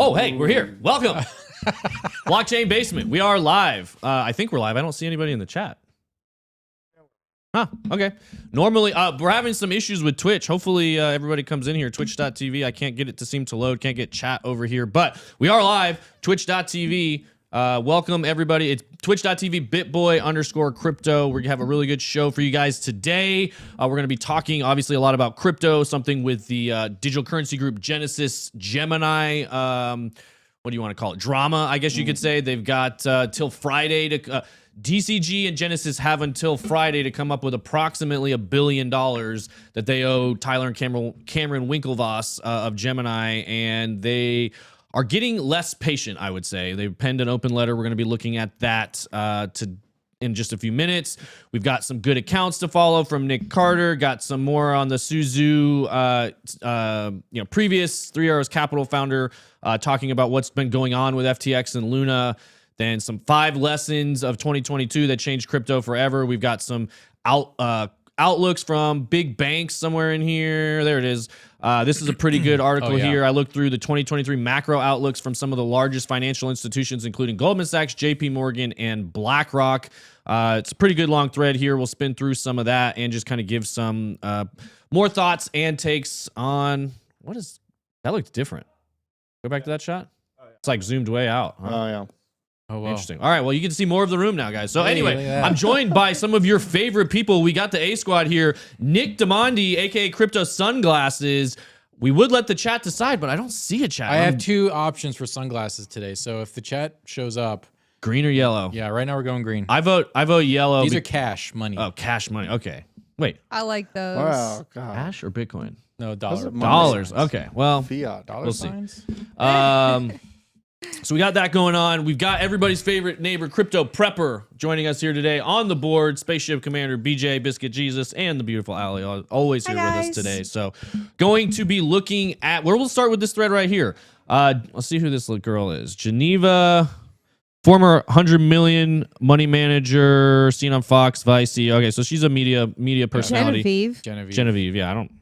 Oh, hey, we're here. Welcome. Blockchain Basement. We are live. I think we're live. I don't see anybody in the chat. Huh, okay. Normally, we're having some issues with Twitch. Hopefully, everybody comes in here. Twitch.tv. I can't get it to seem to load. Can't get chat over here. But we are live. Twitch.tv. Welcome, everybody. It's twitch.tv bitboy_crypto. We have a really good show for you guys today. We're going to be talking, obviously, a lot about crypto, something with the digital currency group Genesis Gemini. What do you want to call it? Drama, I guess you could say. They've got till Friday to... DCG and Genesis have until Friday to come up with approximately $1 billion that they owe Tyler and Cameron Winklevoss of Gemini, and they are getting less patient, I would say. They've penned an open letter. We're going to be looking at that in just a few minutes. We've got some good accounts to follow from Nick Carter. Got some more on the Suzu, previous 3 Arrows Capital founder talking about what's been going on with FTX and Luna. Then some 5 lessons of 2022 that changed crypto forever. We've got some outlooks from big banks somewhere in here. There it is. This is a pretty good article here. I looked through the 2023 macro outlooks from some of the largest financial institutions, including Goldman Sachs, JP Morgan, and BlackRock. It's a pretty good long thread here. We'll spin through some of that and just kind of give some more thoughts and takes on what is that. Looked different. Go back to that shot. It's like zoomed way out. Huh? Oh, yeah. Oh, wow. Interesting. All right, well, you get to see more of the room now, guys. So anyway, I'm joined by some of your favorite people. We got the A squad here. Nick Demondi, a.k.a. Crypto Sunglasses. We would let the chat decide, but I don't see a chat. I have 2 options for sunglasses today. So if the chat shows up. Green or yellow? Yeah, right now we're going green. I vote yellow. These are cash money. Oh, cash money. Okay. Wait. I like those. Wow, God. Cash or Bitcoin? No, dollars. Dollars. Okay, well. Fiat. Dollar signs? So we got that going on. We've got everybody's favorite neighbor, Crypto Prepper, joining us here today on the board. Spaceship Commander BJ, Biscuit Jesus, and the beautiful Allie, always here with us today. So going to be looking at where we'll start with this thread right here. Let's see who this little girl is. Geneva, former 100 million money manager, seen on Fox, Vice. Okay, so she's a media personality. Genevieve. Yeah, I don't know.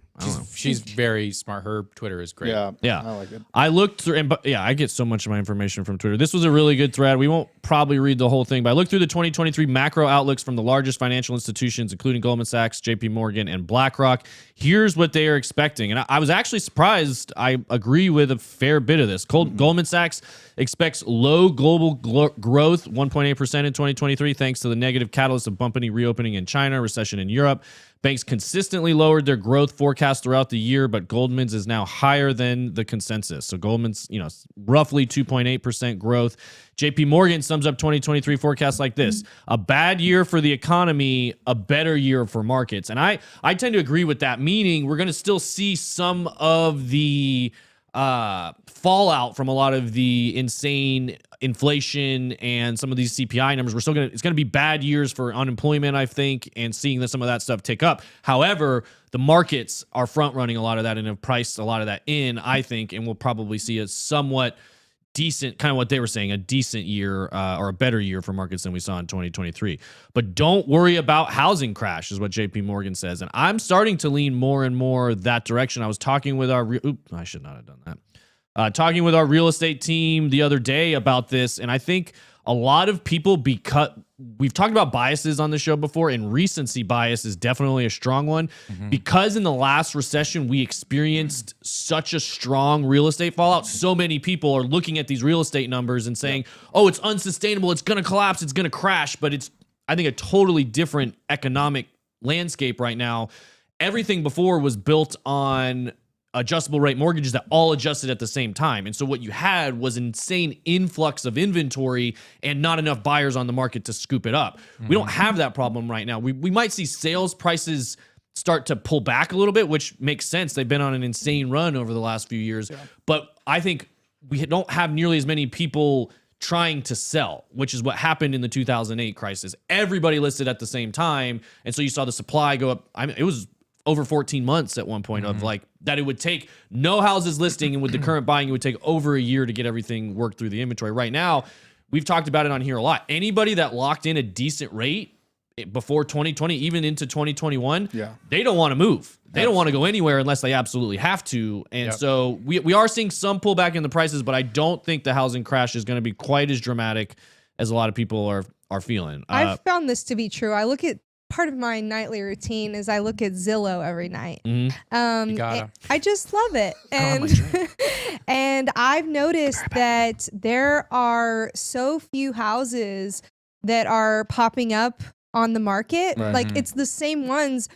She's very smart. Her Twitter is great. Yeah. I like it. I looked through, and I get so much of my information from Twitter. This was a really good thread. We won't probably read the whole thing, but I looked through the 2023 macro outlooks from the largest financial institutions, including Goldman Sachs, JP Morgan, and BlackRock. Here's what they are expecting. And I was actually surprised. I agree with a fair bit of this. Goldman Sachs expects low global growth, 1.8% in 2023, thanks to the negative catalyst of bumpy reopening in China, recession in Europe. Banks consistently lowered their growth forecast throughout the year, but Goldman's is now higher than the consensus. So Goldman's, roughly 2.8% growth. JP Morgan sums up 2023 forecast like this: a bad year for the economy, a better year for markets. And I tend to agree with that, meaning we're going to still see some of the fallout from a lot of the insane inflation and some of these CPI numbers. It's going to be bad years for unemployment, I think, and seeing some of that stuff tick up. However, the markets are front running a lot of that and have priced a lot of that in, I think, and we'll probably see a somewhat decent, kind of what they were saying, a decent year or a better year for markets than we saw in 2023. But don't worry about housing crash is what JP Morgan says. And I'm starting to lean more and more that direction. I was talking with I should not have done that. Talking with our real estate team the other day about this. And I think a lot of people, because we've talked about biases on the show before, and recency bias is definitely a strong one. Because in the last recession, we experienced such a strong real estate fallout. So many people are looking at these real estate numbers and saying, oh, it's unsustainable. It's going to collapse. It's going to crash. But it's, I think, a totally different economic landscape right now. Everything before was built on adjustable rate mortgages that all adjusted at the same time. And so what you had was an insane influx of inventory and not enough buyers on the market to scoop it up. We don't have that problem right now. We might see sales prices start to pull back a little bit, which makes sense. They've been on an insane run over the last few years. But I think we don't have nearly as many people trying to sell, which is what happened in the 2008 crisis. Everybody listed at the same time. And so you saw the supply go up. It was over 14 months at one point of like that it would take no houses listing, and with the current buying, it would take over a year to get everything worked through the inventory. Right now, we've talked about it on here a lot. Anybody that locked in a decent rate before 2020, even into 2021, Yeah. they don't want to move. They don't want to go anywhere unless they absolutely have to. And so we are seeing some pullback in the prices, but I don't think the housing crash is going to be quite as dramatic as a lot of people are feeling. I've found this to be true. I look at part of my nightly routine is I look at Zillow every night. You gotta. I just love it. And and I've noticed that there are so few houses that are popping up on the market. Right. Like it's the same ones,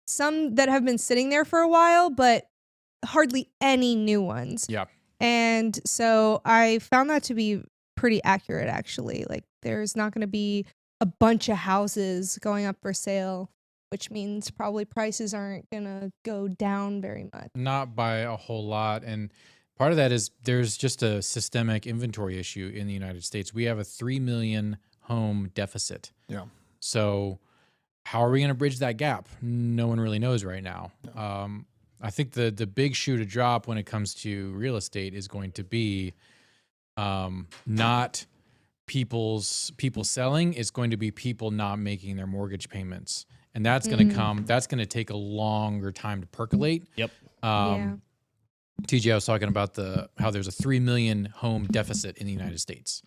some that have been sitting there for a while, but hardly any new ones. Yeah. And so I found that to be pretty accurate, actually. Like there's not going to be a bunch of houses going up for sale, which means probably prices aren't going to go down very much. Not by a whole lot. And part of that is there's just a systemic inventory issue in the United States. We have a 3 million home deficit. Yeah. So how are we going to bridge that gap? No one really knows right now. I think the big shoe to drop when it comes to real estate is going to be not people selling. It's going to be people not making their mortgage payments. And that's going to come, that's going to take a longer time to percolate. Yep. TJ, I was talking about how there's a 3 million home deficit in the United States.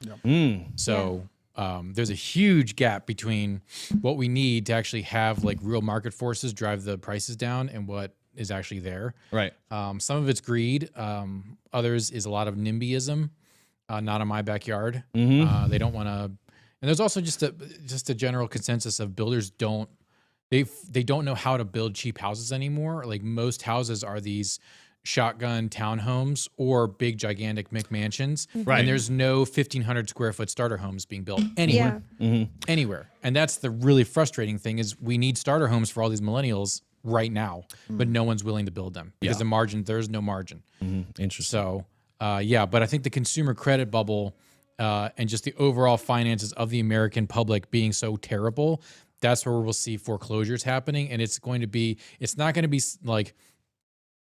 So there's a huge gap between what we need to actually have like real market forces drive the prices down and what is actually there. Right. Some of it's greed. Others is a lot of NIMBYism. Not in my backyard. They don't want to. And there's also just a general consensus of builders they don't know how to build cheap houses anymore. Like most houses are these shotgun townhomes or big gigantic McMansions. Right. And there's no 1,500 square foot starter homes being built anywhere. Anywhere. And that's the really frustrating thing is we need starter homes for all these millennials right now, but no one's willing to build them because there's no margin. Interesting. So but I think the consumer credit bubble and just the overall finances of the American public being so terrible, that's where we'll see foreclosures happening. And it's not going to be like,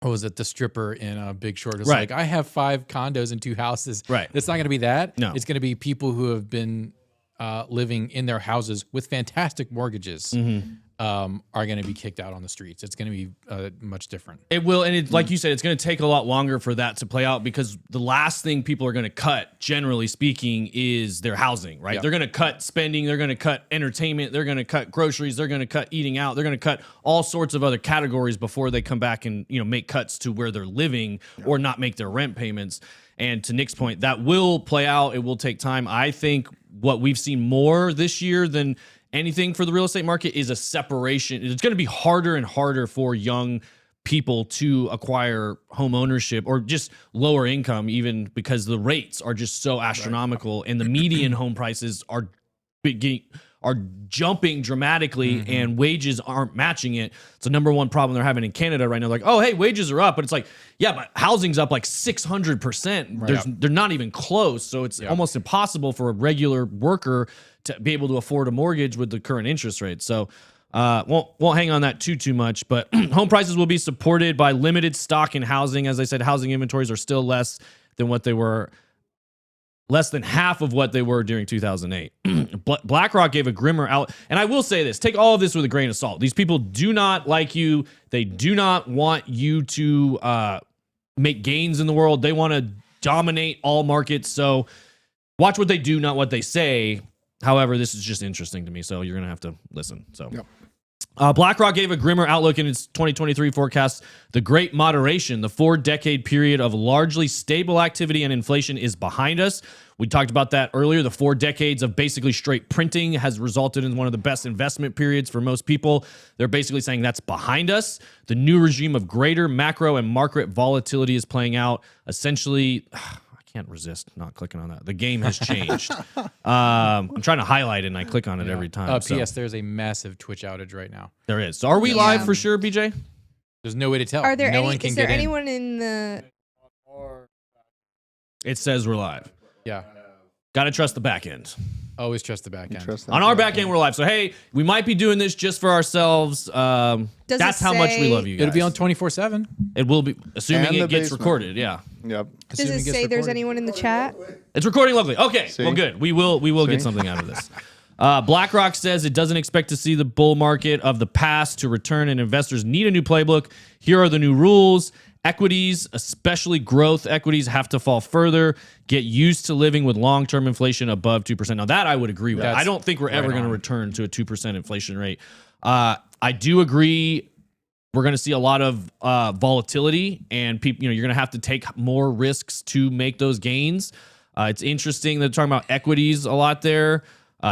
what was it, the stripper in Big Short? It's like, I have 5 condos and 2 houses. Right. It's not going to be that. No. It's going to be people who have been living in their houses with fantastic mortgages. Are going to be kicked out on the streets. It's going to be much different. It will, and like you said, it's going to take a lot longer for that to play out because the last thing people are going to cut, generally speaking, is their housing, right? Yeah. They're going to cut spending, they're going to cut entertainment, they're going to cut groceries, they're going to cut eating out, they're going to cut all sorts of other categories before they come back and make cuts to where they're living or not make their rent payments. And to Nick's point, that will play out. It will take time. I think what we've seen more this year than anything for the real estate market is a separation. It's going to be harder and harder for young people to acquire home ownership or just lower income, even because the rates are just so astronomical and the median home prices are jumping dramatically and wages aren't matching it. It's the number one problem they're having in Canada right now. Like, oh, hey, wages are up, but it's like, yeah, but housing's up like 600%. They're not even close. So it's almost impossible for a regular worker to be able to afford a mortgage with the current interest rate. So won't hang on that too much, but home prices will be supported by limited stock in housing. As I said, housing inventories are still less than half of what they were during 2008. BlackRock gave a grimmer out. And I will say this, take all of this with a grain of salt. These people do not like you. They do not want you to make gains in the world. They want to dominate all markets. So watch what they do, not what they say. However, this is just interesting to me, so you're going to have to listen. So, BlackRock gave a grimmer outlook in its 2023 forecast. The Great Moderation, the 4-decade period of largely stable activity and inflation, is behind us. We talked about that earlier. The 4 decades of basically straight printing has resulted in one of the best investment periods for most people. They're basically saying that's behind us. The new regime of greater macro and market volatility is playing out. Essentially, can't resist not clicking on that. The game has changed. I'm trying to highlight it and I click on it every time. P.S. There's a massive Twitch outage right now. There is. So are we live for sure, BJ? There's no way to tell. Are there is there anyone in the... It says we're live. Yeah. Got to trust the back end. Always trust the back end. On our back end, we're live. So, hey, we might be doing this just for ourselves. That's how much we love you guys. It'll be on 24/7. It will be, assuming And it the gets basement. recorded. Yeah. Yep. Does it say there's anyone in the chat? It's recording locally. Okay. See? Well, good. We will get something out of this. BlackRock says it doesn't expect to see the bull market of the past to return, and investors need a new playbook. Here are the new rules. Equities, especially growth equities, have to fall further. Get used to living with long-term inflation above 2%. Now, that I would agree with. I don't think we're ever going to return to a 2% inflation rate. I do agree we're going to see a lot of volatility, and people, you're going to have to take more risks to make those gains. It's interesting that they're talking about equities a lot there.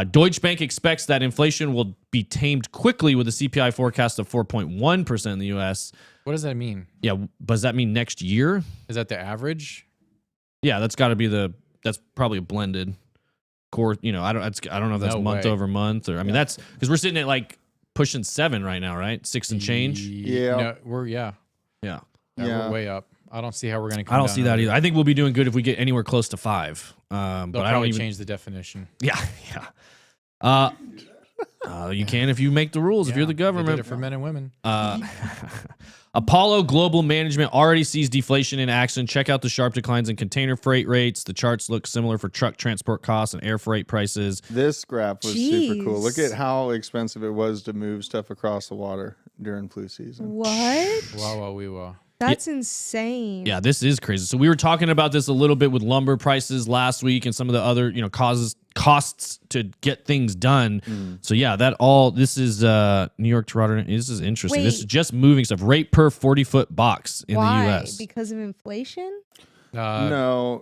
Deutsche Bank expects that inflation will be tamed quickly with a CPI forecast of 4.1% in the U.S. What does that mean? Yeah, does that mean next year? Is that the average? Yeah, that's got to be that's probably a blended core. I don't know if that's month over month, or that's because we're sitting at like pushing 7 right now, right? 6 and change. Yeah, no, we're way up. I don't see how we're going to come I don't down see that either. I think we'll be doing good if we get anywhere close to 5. But I don't even change the definition. Yeah. You can if you make the rules. If you're the government. They did it for men and women. Apollo Global Management already sees deflation in action. Check out the sharp declines in container freight rates. The charts look similar for truck transport costs and air freight prices. This graph was super cool. Look at how expensive it was to move stuff across the water during flu season. What? Wow. That's insane. Yeah, this is crazy. So we were talking about this a little bit with lumber prices last week and some of the other, costs to get things done. So yeah, this is New York to Rotterdam. This is interesting. This is just moving stuff. Rate per 40-foot box in the U.S. Because of inflation? No,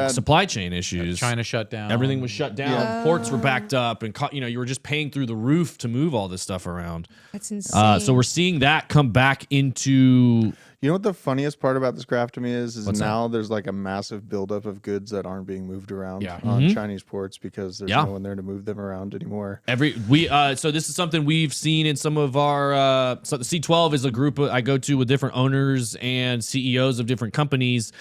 supply chain issues. China shut down. Everything was shut down. Yeah. Ports were backed up, and you were just paying through the roof to move all this stuff around. That's insane. So we're seeing that come back into. You know what the funniest part about this graph to me is What's now that? there's like a massive buildup of goods that aren't being moved around Yeah. on Chinese ports because there's Yeah. no one there to move them around anymore. So this is something we've seen in some of our. So the C12 is a group I go to with different owners and CEOs of different companies.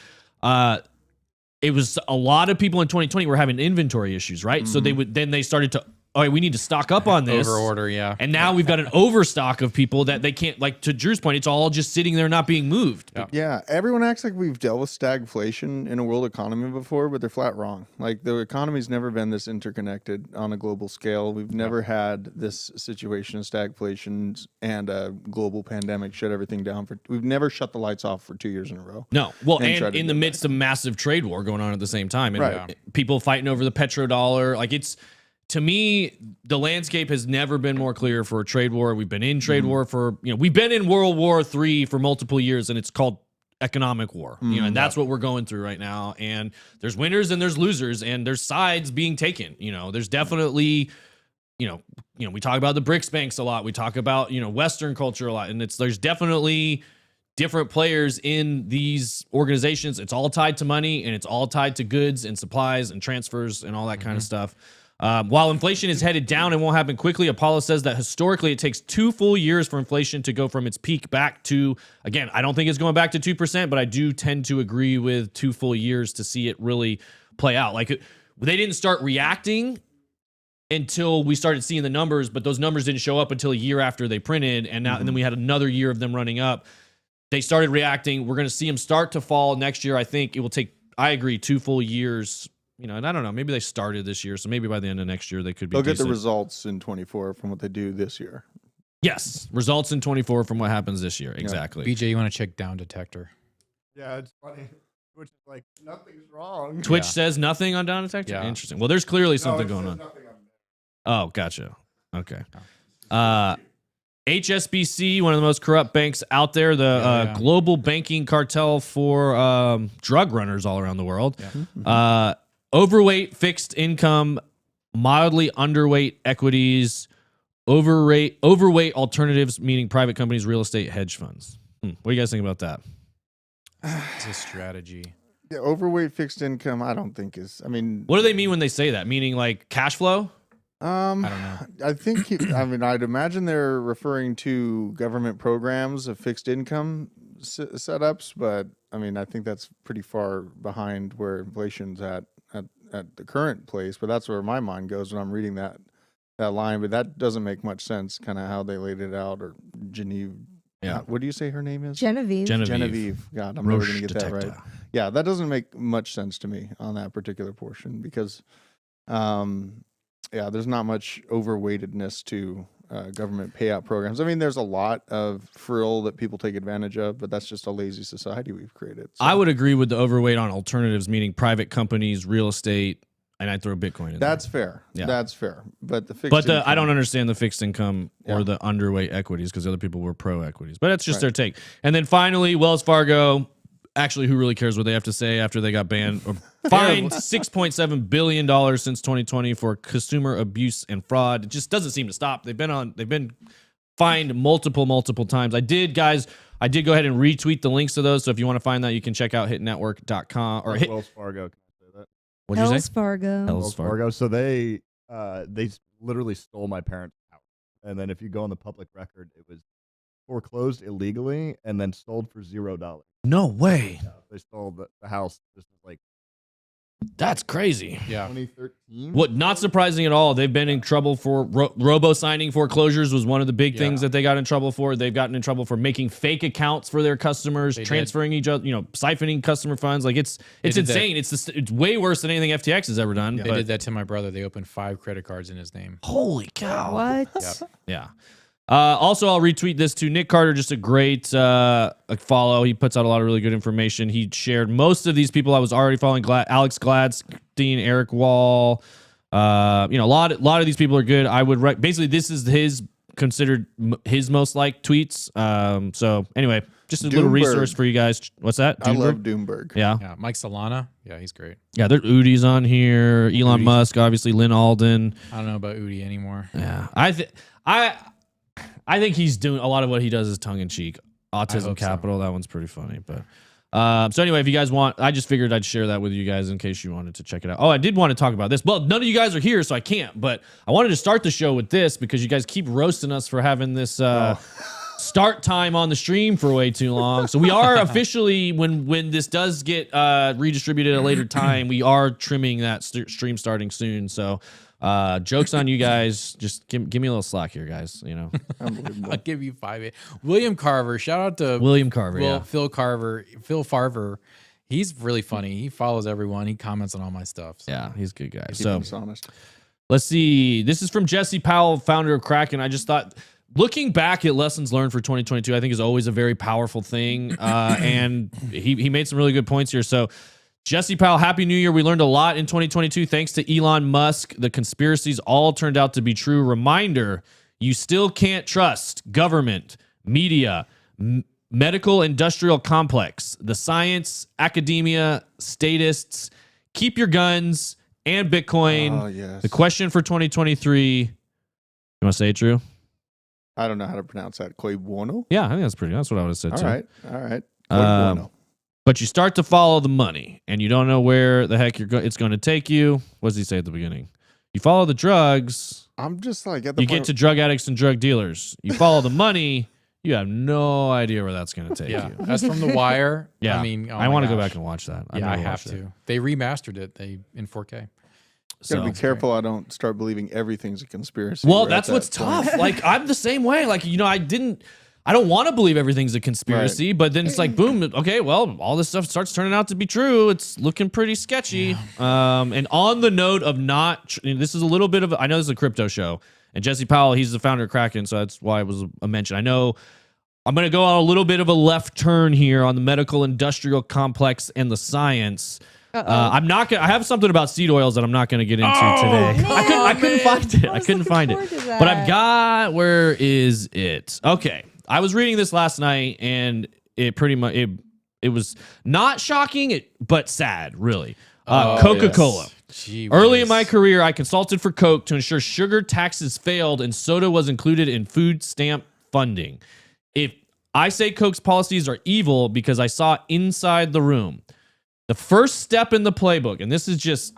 It was a lot of people in 2020 were having inventory issues, right? So they started to, all right, we need to stock up on this. Overorder, yeah. And now we've got an overstock of people that they can't, like to Drew's point, it's all just sitting there not being moved. Yeah, everyone acts like we've dealt with stagflation in a world economy before, but they're flat wrong. Like the economy's never been this interconnected on a global scale. We've never had this situation of stagflation and a global pandemic shut everything down we've never shut the lights off for 2 years in a row. No. Well, and in the midst of massive trade war going on at the same time. And people fighting over the petrodollar. Like to me, the landscape has never been more clear for a trade war. We've been in trade war we've been in World War III for multiple years, and it's called economic war. And that's what we're going through right now. And there's winners and there's losers, and there's sides being taken. There's definitely, we talk about the BRICS banks a lot. We talk about, Western culture a lot, and there's definitely different players in these organizations. It's all tied to money, and it's all tied to goods and supplies and transfers and all that kind of stuff. While inflation is headed down and won't happen quickly, Apollo says that historically it takes 2 full years for inflation to go from its peak back to, again, I don't think it's going back to 2%, but I do tend to agree with 2 full years to see it really play out. Like they didn't start reacting until we started seeing the numbers, but those numbers didn't show up until a year after they printed, and then we had another year of them running up. They started reacting. We're going to see them start to fall next year. I think it will take, I agree, 2 full years. And I don't know, maybe they started this year, so maybe by the end of next year they could be They'll decent. get the results in 24 from what they do this year. Yes, results in 24 from what happens this year. Exactly. BJ, you want to check down detector? Yeah, it's funny. Twitch is like, nothing's wrong. Twitch says nothing on down detector? Yeah. Interesting. Well, there's clearly something going on. Oh, gotcha. Okay. HSBC, one of the most corrupt banks out there, the global banking cartel for drug runners all around the world. Overweight fixed income, mildly underweight equities, overweight alternatives, meaning private companies, real estate, hedge funds. What do you guys think about that? It's a strategy. Yeah, overweight fixed income, I don't think is. What do they mean when they say that? Meaning like cash flow? I don't know. I think, I'd imagine they're referring to government programs of fixed income setups, but I think that's pretty far behind where inflation's at the current place. But that's where my mind goes when I'm reading that line. But that doesn't make much sense, kind of how they laid it out. Or Genevieve. Yeah. What do you say her name is? Genevieve. God, I'm never going to get that right. Yeah, that doesn't make much sense to me on that particular portion because yeah, there's not much overweightedness to government payout programs. I mean, there's a lot of frill that people take advantage of, but that's just a lazy society we've created. So. I would agree with the overweight on alternatives, meaning private companies, real estate, and I'd throw Bitcoin in That's there. fair. Yeah. That's fair. But the fixed income, I don't understand the fixed income or the underweight equities because other people were pro equities. But that's just their take. And then finally, Wells Fargo. Actually, who really cares what they have to say after they got banned or fined $6.7 billion since 2020 for consumer abuse and fraud? It just doesn't seem to stop. They've been fined multiple times. I did go ahead and retweet the links to those. So if you want to find that, you can check out hitnetwork.com or Wells Fargo. Can I say that? What'd you Wells say? Fargo. Wells Fargo. So they literally stole my parents' house, and then if you go on the public record, it was foreclosed illegally and then sold for $0. No way. Yeah, they stole the house. This was like That's crazy. Yeah. 2013. What? Not surprising at all. They've been in trouble for robo signing foreclosures was one of the big things that they got in trouble for. They've gotten in trouble for making fake accounts for their customers, transferring each other, siphoning customer funds. Like it's insane. It's way worse than anything FTX has ever done. They did that to my brother. They opened 5 credit cards in his name. Holy cow! What? Yeah. Also, I'll retweet this to Nick Carter. Just a great follow. He puts out a lot of really good information. He shared most of these people I was already following: Alex Gladstein, Eric Wall. A lot of these people are good. I would basically this is considered his most liked tweets. So anyway, just a little resource for you guys. What's that? I love Doomberg. Yeah, Mike Solana. Yeah, he's great. yeah. There's Udi's on here. Elon Musk, obviously. Lynn Alden. I don't know about Udi anymore. Yeah, I think he's doing a lot of what he does is tongue in cheek. Autism Capital, that one's pretty funny. But so anyway, if you guys want, I just figured I'd share that with you guys in case you wanted to check it out. Oh, I did want to talk about this. Well, none of you guys are here, so I can't. But I wanted to start the show with this because you guys keep roasting us for having this start time on the stream for way too long. So we are officially, when this does get redistributed at a later time, we are trimming that stream starting soon. So. Jokes on you guys. Just give me a little slack here, guys. I'll give you 5. William Carver. Shout out to William Carver. Phil Farver. He's really funny. He follows everyone. He comments on all my stuff. So. Yeah, he's a good guy. Keep us honest. Let's see. This is from Jesse Powell, founder of Kraken. I just thought, looking back at lessons learned for 2022, I think is always a very powerful thing. And he made some really good points here. So. Jesse Powell, Happy New Year. We learned a lot in 2022 thanks to Elon Musk. The conspiracies all turned out to be true. Reminder, you still can't trust government, media, medical industrial complex, the science, academia, statists. Keep your guns and Bitcoin. Oh, yes. The question for 2023, you want to say it, Drew? I don't know how to pronounce that. Koi buono? Yeah, I think that's what I would have said too. All right. Koi buono. But you start to follow the money, and you don't know where the heck it's going to take you. What does he say at the beginning? You follow the drugs. I'm just like at the You point get to drug addicts and drug dealers. You follow the money. You have no idea where that's going to take you. That's from The Wire. Yeah, I mean, I want to go back and watch that. I have to. They remastered it. In 4K. Gotta be careful I don't start believing everything's a conspiracy. Well, that's what's tough. Like, I'm the same way. Like, I don't want to believe everything's a conspiracy, but then it's like, boom, okay, well, all this stuff starts turning out to be true. It's looking pretty sketchy. Yeah. And on the note of this is a little bit of, I know this is a crypto show, and Jesse Powell, he's the founder of Kraken, so that's why it was a mention. I know I'm going to go on a little bit of a left turn here on the medical industrial complex and the science. I'm not gonna. I have something about seed oils that I'm not gonna get into today. Man. I couldn't find it. I couldn't find it. That? But I've got. Where is it? Okay. I was reading this last night, and it pretty much it was not shocking, but sad, really. Coca-Cola. Yes. Early in my career, I consulted for Coke to ensure sugar taxes failed and soda was included in food stamp funding. If I say Coke's policies are evil because I saw inside the room. The first step in the playbook, and this is just,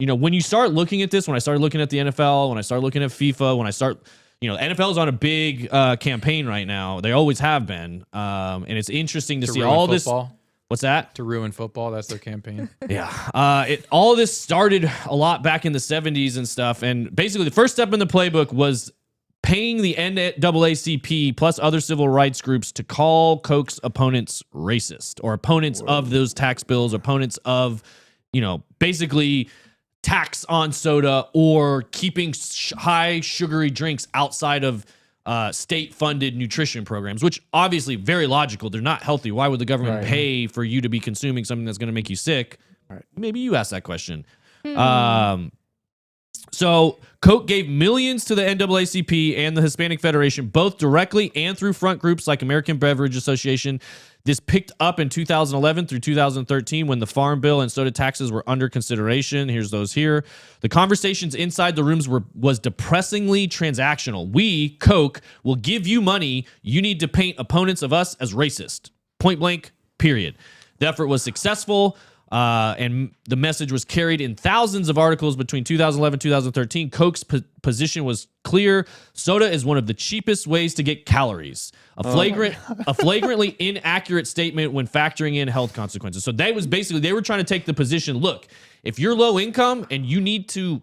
when you start looking at this, when I started looking at the NFL, when I started looking at FIFA, when I start, NFL is on a big campaign right now. They always have been. And it's interesting to see all football. This. What's that? To ruin football. That's their campaign. Yeah. All of this started a lot back in the 70s and stuff. And basically the first step in the playbook was paying the NAACP plus other civil rights groups to call Coke's opponents racist or opponents of those tax bills, opponents of, basically tax on soda or keeping high sugary drinks outside of state-funded nutrition programs, which obviously very logical. They're not healthy. Why would the government pay for you to be consuming something that's going to make you sick? Right. Maybe you asked that question. So Coke gave millions to the NAACP and the Hispanic Federation, both directly and through front groups like American Beverage Association. This picked up in 2011 through 2013 when the Farm Bill and soda taxes were under consideration. Here's those here. The conversations inside the rooms was depressingly transactional. We, Coke, will give you money. You need to paint opponents of us as racist. Point blank, period. The effort was successful. And the message was carried in thousands of articles between 2011 and 2013. Coke's position was clear. Soda is one of the cheapest ways to get calories. A flagrantly inaccurate statement when factoring in health consequences. So they were trying to take the position, look, if you're low income and you need to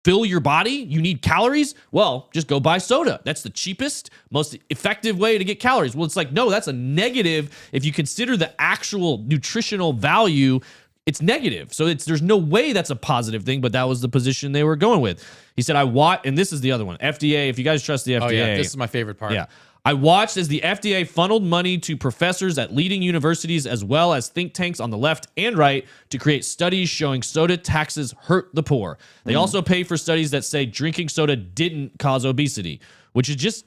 fill your body, you need calories, well, just go buy soda. That's the cheapest, most effective way to get calories. Well, it's like, no, that's a negative. If you consider the actual nutritional value, it's negative. So there's no way that's a positive thing, but that was the position they were going with. He said, and this is the other one, FDA, if you guys trust the FDA. Oh, yeah, this is my favorite part. Yeah. I watched as the FDA funneled money to professors at leading universities as well as think tanks on the left and right to create studies showing soda taxes hurt the poor. They also pay for studies that say drinking soda didn't cause obesity, which is just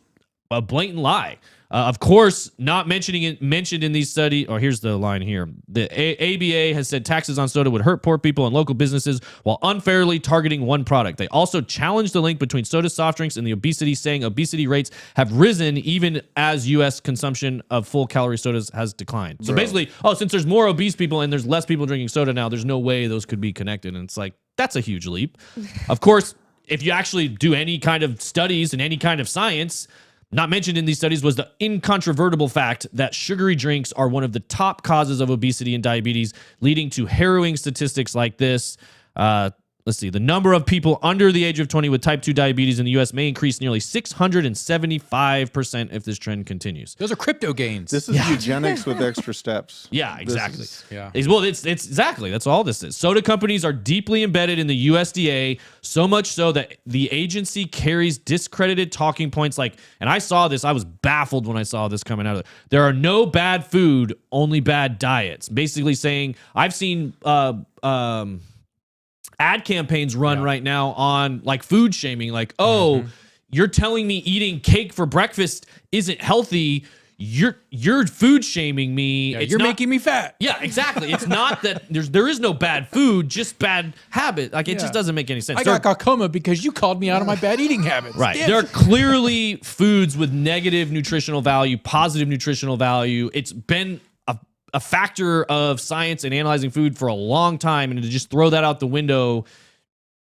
a blatant lie. Of course, not mentioned in these studies, or here's the line here. The ABA has said taxes on soda would hurt poor people and local businesses while unfairly targeting one product. They also challenged the link between soda, soft drinks, and the obesity, saying obesity rates have risen even as U.S. consumption of full-calorie sodas has declined. So basically, since there's more obese people and there's less people drinking soda now, there's no way those could be connected. And it's like, that's a huge leap. Of course, if you actually do any kind of studies and any kind of science, not mentioned in these studies was the incontrovertible fact that sugary drinks are one of the top causes of obesity and diabetes, leading to harrowing statistics like this. Let's see. The number of people under the age of 20 with type 2 diabetes in the U.S. may increase nearly 675% if this trend continues. Those are crypto gains. This is eugenics with extra steps. Yeah, exactly. Well, it's exactly. That's all this is. Soda companies are deeply embedded in the USDA, so much so that the agency carries discredited talking points like, and I saw this, I was baffled when I saw this coming out of it. There are no bad food, only bad diets. Basically saying, I've seen ad campaigns run right now on like food shaming, like, you're telling me eating cake for breakfast isn't healthy. You're food shaming me. Yeah, you're making me fat. Yeah, exactly. It's not that there is no bad food, just bad habit. Like it just doesn't make any sense. I got glaucoma because you called me out on my bad eating habits. Right. Damn. There are clearly foods with negative nutritional value, positive nutritional value. It's been a factor of science and analyzing food for a long time, and to just throw that out the window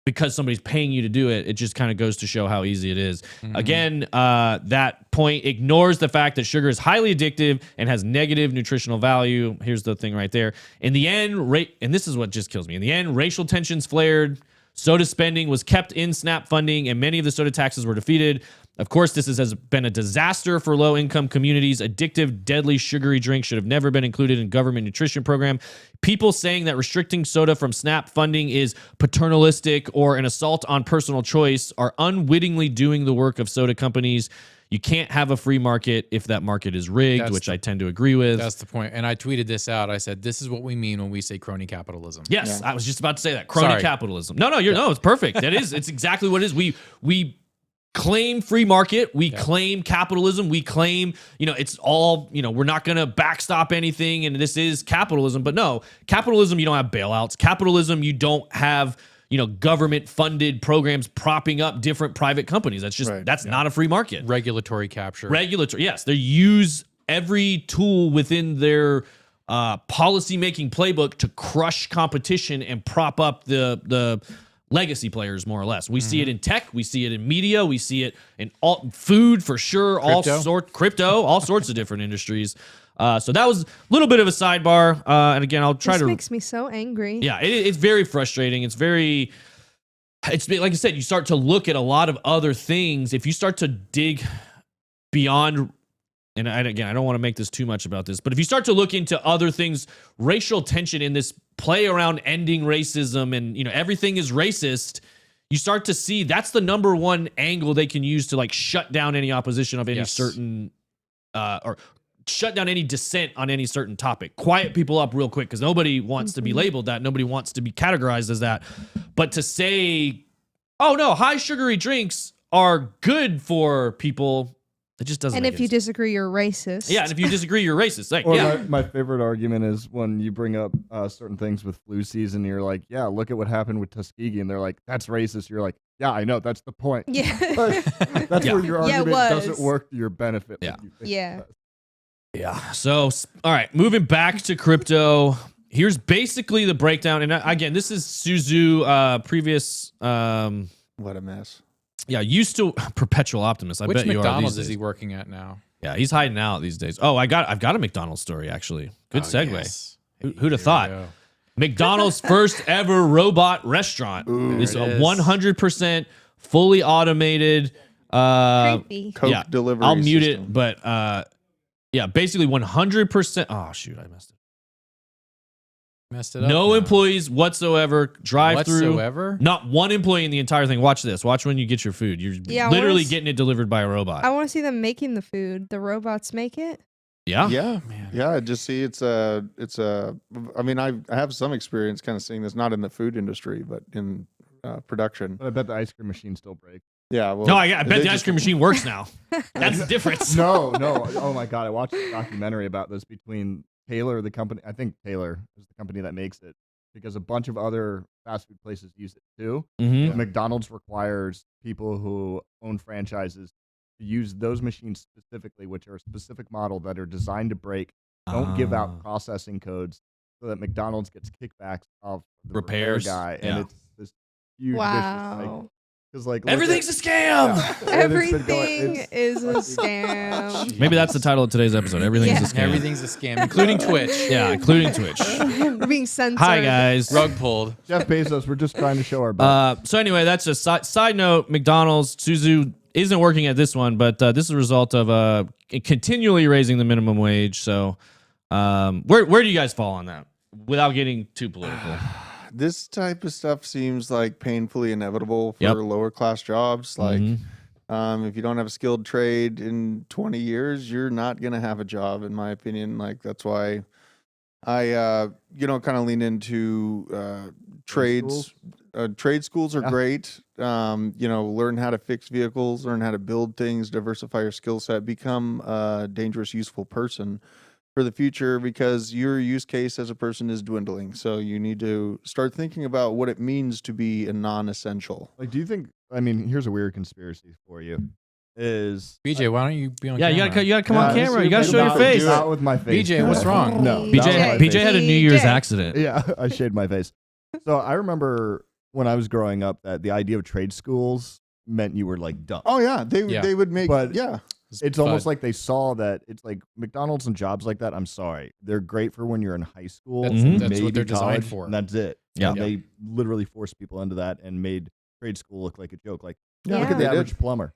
because somebody's paying you to do it, it just kind of goes to show how easy it is. Again, that point ignores the fact that sugar is highly addictive and has negative nutritional value. Here's the thing right there. In the end, and this is what just kills me. In the end, racial tensions flared. Soda spending was kept in SNAP funding, and many of the soda taxes were defeated. Of course, this has been a disaster for low-income communities. Addictive, deadly, sugary drinks should have never been included in government nutrition program. People saying that restricting soda from SNAP funding is paternalistic or an assault on personal choice are unwittingly doing the work of soda companies. You can't have a free market if that market is rigged, which I tend to agree with. That's the point. And I tweeted this out. I said, this is what we mean when we say crony capitalism. Yes, I was just about to say that. Crony capitalism. No, it's perfect. It's exactly what it is. We claim free market. We claim capitalism. We claim, it's all, we're not going to backstop anything, and this is capitalism. But no, capitalism, you don't have bailouts. Capitalism, you don't have government funded programs propping up different private companies. That's just, that's not a free market. Regulatory capture. Yes. They use every tool within their policy-making playbook to crush competition and prop up the legacy players, more or less. We see it in tech. We see it in media. We see it in all food for sure. Crypto, all sorts of different industries. So that was a little bit of a sidebar. And again, I'll try this to. makes me so angry. Yeah, it's very frustrating. It's like I said, you start to look at a lot of other things. If you start to dig beyond and again, I don't want to make this too much about this, but if you start to look into other things, racial tension in this play around ending racism and, everything is racist, you start to see that's the number one angle they can use to like shut down any opposition of any certain, or shut down any dissent on any certain topic. Quiet people up real quick because nobody wants to be labeled that. Nobody wants to be categorized as that. But to say, oh no, high sugary drinks are good for people, it just doesn't. And make if you sense. disagree, you're racist. Yeah, and if you disagree, you're racist. Like, Or yeah. my favorite argument is when you bring up certain things with flu season, you're like, yeah, look at what happened with Tuskegee. And they're like, that's racist. You're like, yeah, I know. That's the point. Yeah. Like, that's Yeah. where your Yeah, it argument doesn't was. work to your benefit. Yeah. like you think it Yeah. does. Yeah. So, all right, moving back to crypto. Here's basically the breakdown. And again, this is Suzu, previous, What a mess. used to perpetual optimist. I Which bet you are McDonald's these is he days. working at now? Yeah, he's hiding out these days. Oh, I've got a McDonald's story actually. Good Oh, segue. yes. Who'd have Here we thought? go. McDonald's first ever robot restaurant. It's There a it is. 100% fully automated. Creepy. Coke Yeah, delivery I'll mute system. it, but basically 100%. Oh shoot, I messed it. Messed it up. No now. employees whatsoever. Drive through. whatsoever. Not one employee in the entire thing. Watch this. Watch when you get your food. You're Yeah, I literally wanna getting it delivered by a robot. I want to see them making the food. The robots make it. Yeah. Yeah, Man. yeah. Just see, it's a. I mean, I have some experience kind of seeing this, not in the food industry, but in production. But I bet the ice cream machine still breaks. Yeah. Well, No, I bet they the ice just- cream machine works now. That's the difference. No. Oh my God. I watched a documentary about this between Taylor, the company. I think Taylor is the company that makes it because a bunch of other fast food places use it too. Mhm. McDonald's requires people who own franchises to use those machines specifically, which are a specific model that are designed to break. Don't give Ah. out processing codes so that McDonald's gets kickbacks off the Repairs, repair guy, and yeah. it's this huge vicious cycle. Wow. Because like look Everything's at- a scam. Yeah. And it's been going- Everything it's- is a fucking- scam. Maybe that's the title of today's episode. Everything's a scam. Everything's a scam, including Twitch. Yeah, including Twitch. We're being censored. Hi guys. Rug pulled. Jeff Bezos, we're just trying to show our butt. So anyway, that's a side note. McDonald's, Suzu isn't working at this one, but this is a result of continually raising the minimum wage. So where do you guys fall on that without getting too political? This type of stuff seems like painfully inevitable for Yep. lower class jobs. Like, Mhm. if you don't have a skilled trade in 20 years, you're not going to have a job, in my opinion. Like, that's why I, kind of lean into trades. Trade schools are Yeah. great. Learn how to fix vehicles, learn how to build things, diversify your skill set, become a dangerous, useful person for the future, because your use case as a person is dwindling. So you need to start thinking about what it means to be a non-essential. Like, do you think? I mean, here's a weird conspiracy for you. Is BJ, why don't you be on Yeah, camera? you gotta come on Yeah, camera. You gotta show your not- face. Not with my face. BJ, what's wrong? No, BJ, not with my BJ face. had a New Year's BJ. accident. Yeah, I shaved my face. So I remember when I was growing up that the idea of trade schools meant you were like dumb. Oh yeah, they Yeah. they would make But- yeah. It's almost like they saw that it's like McDonald's and jobs like that. I'm sorry, they're great for when you're in high school. That's- and that's what maybe they're designed college, for. and that's it. Yeah. And they literally forced people into that and made trade school look like a joke. Like, Yeah, look at they the did. average plumber.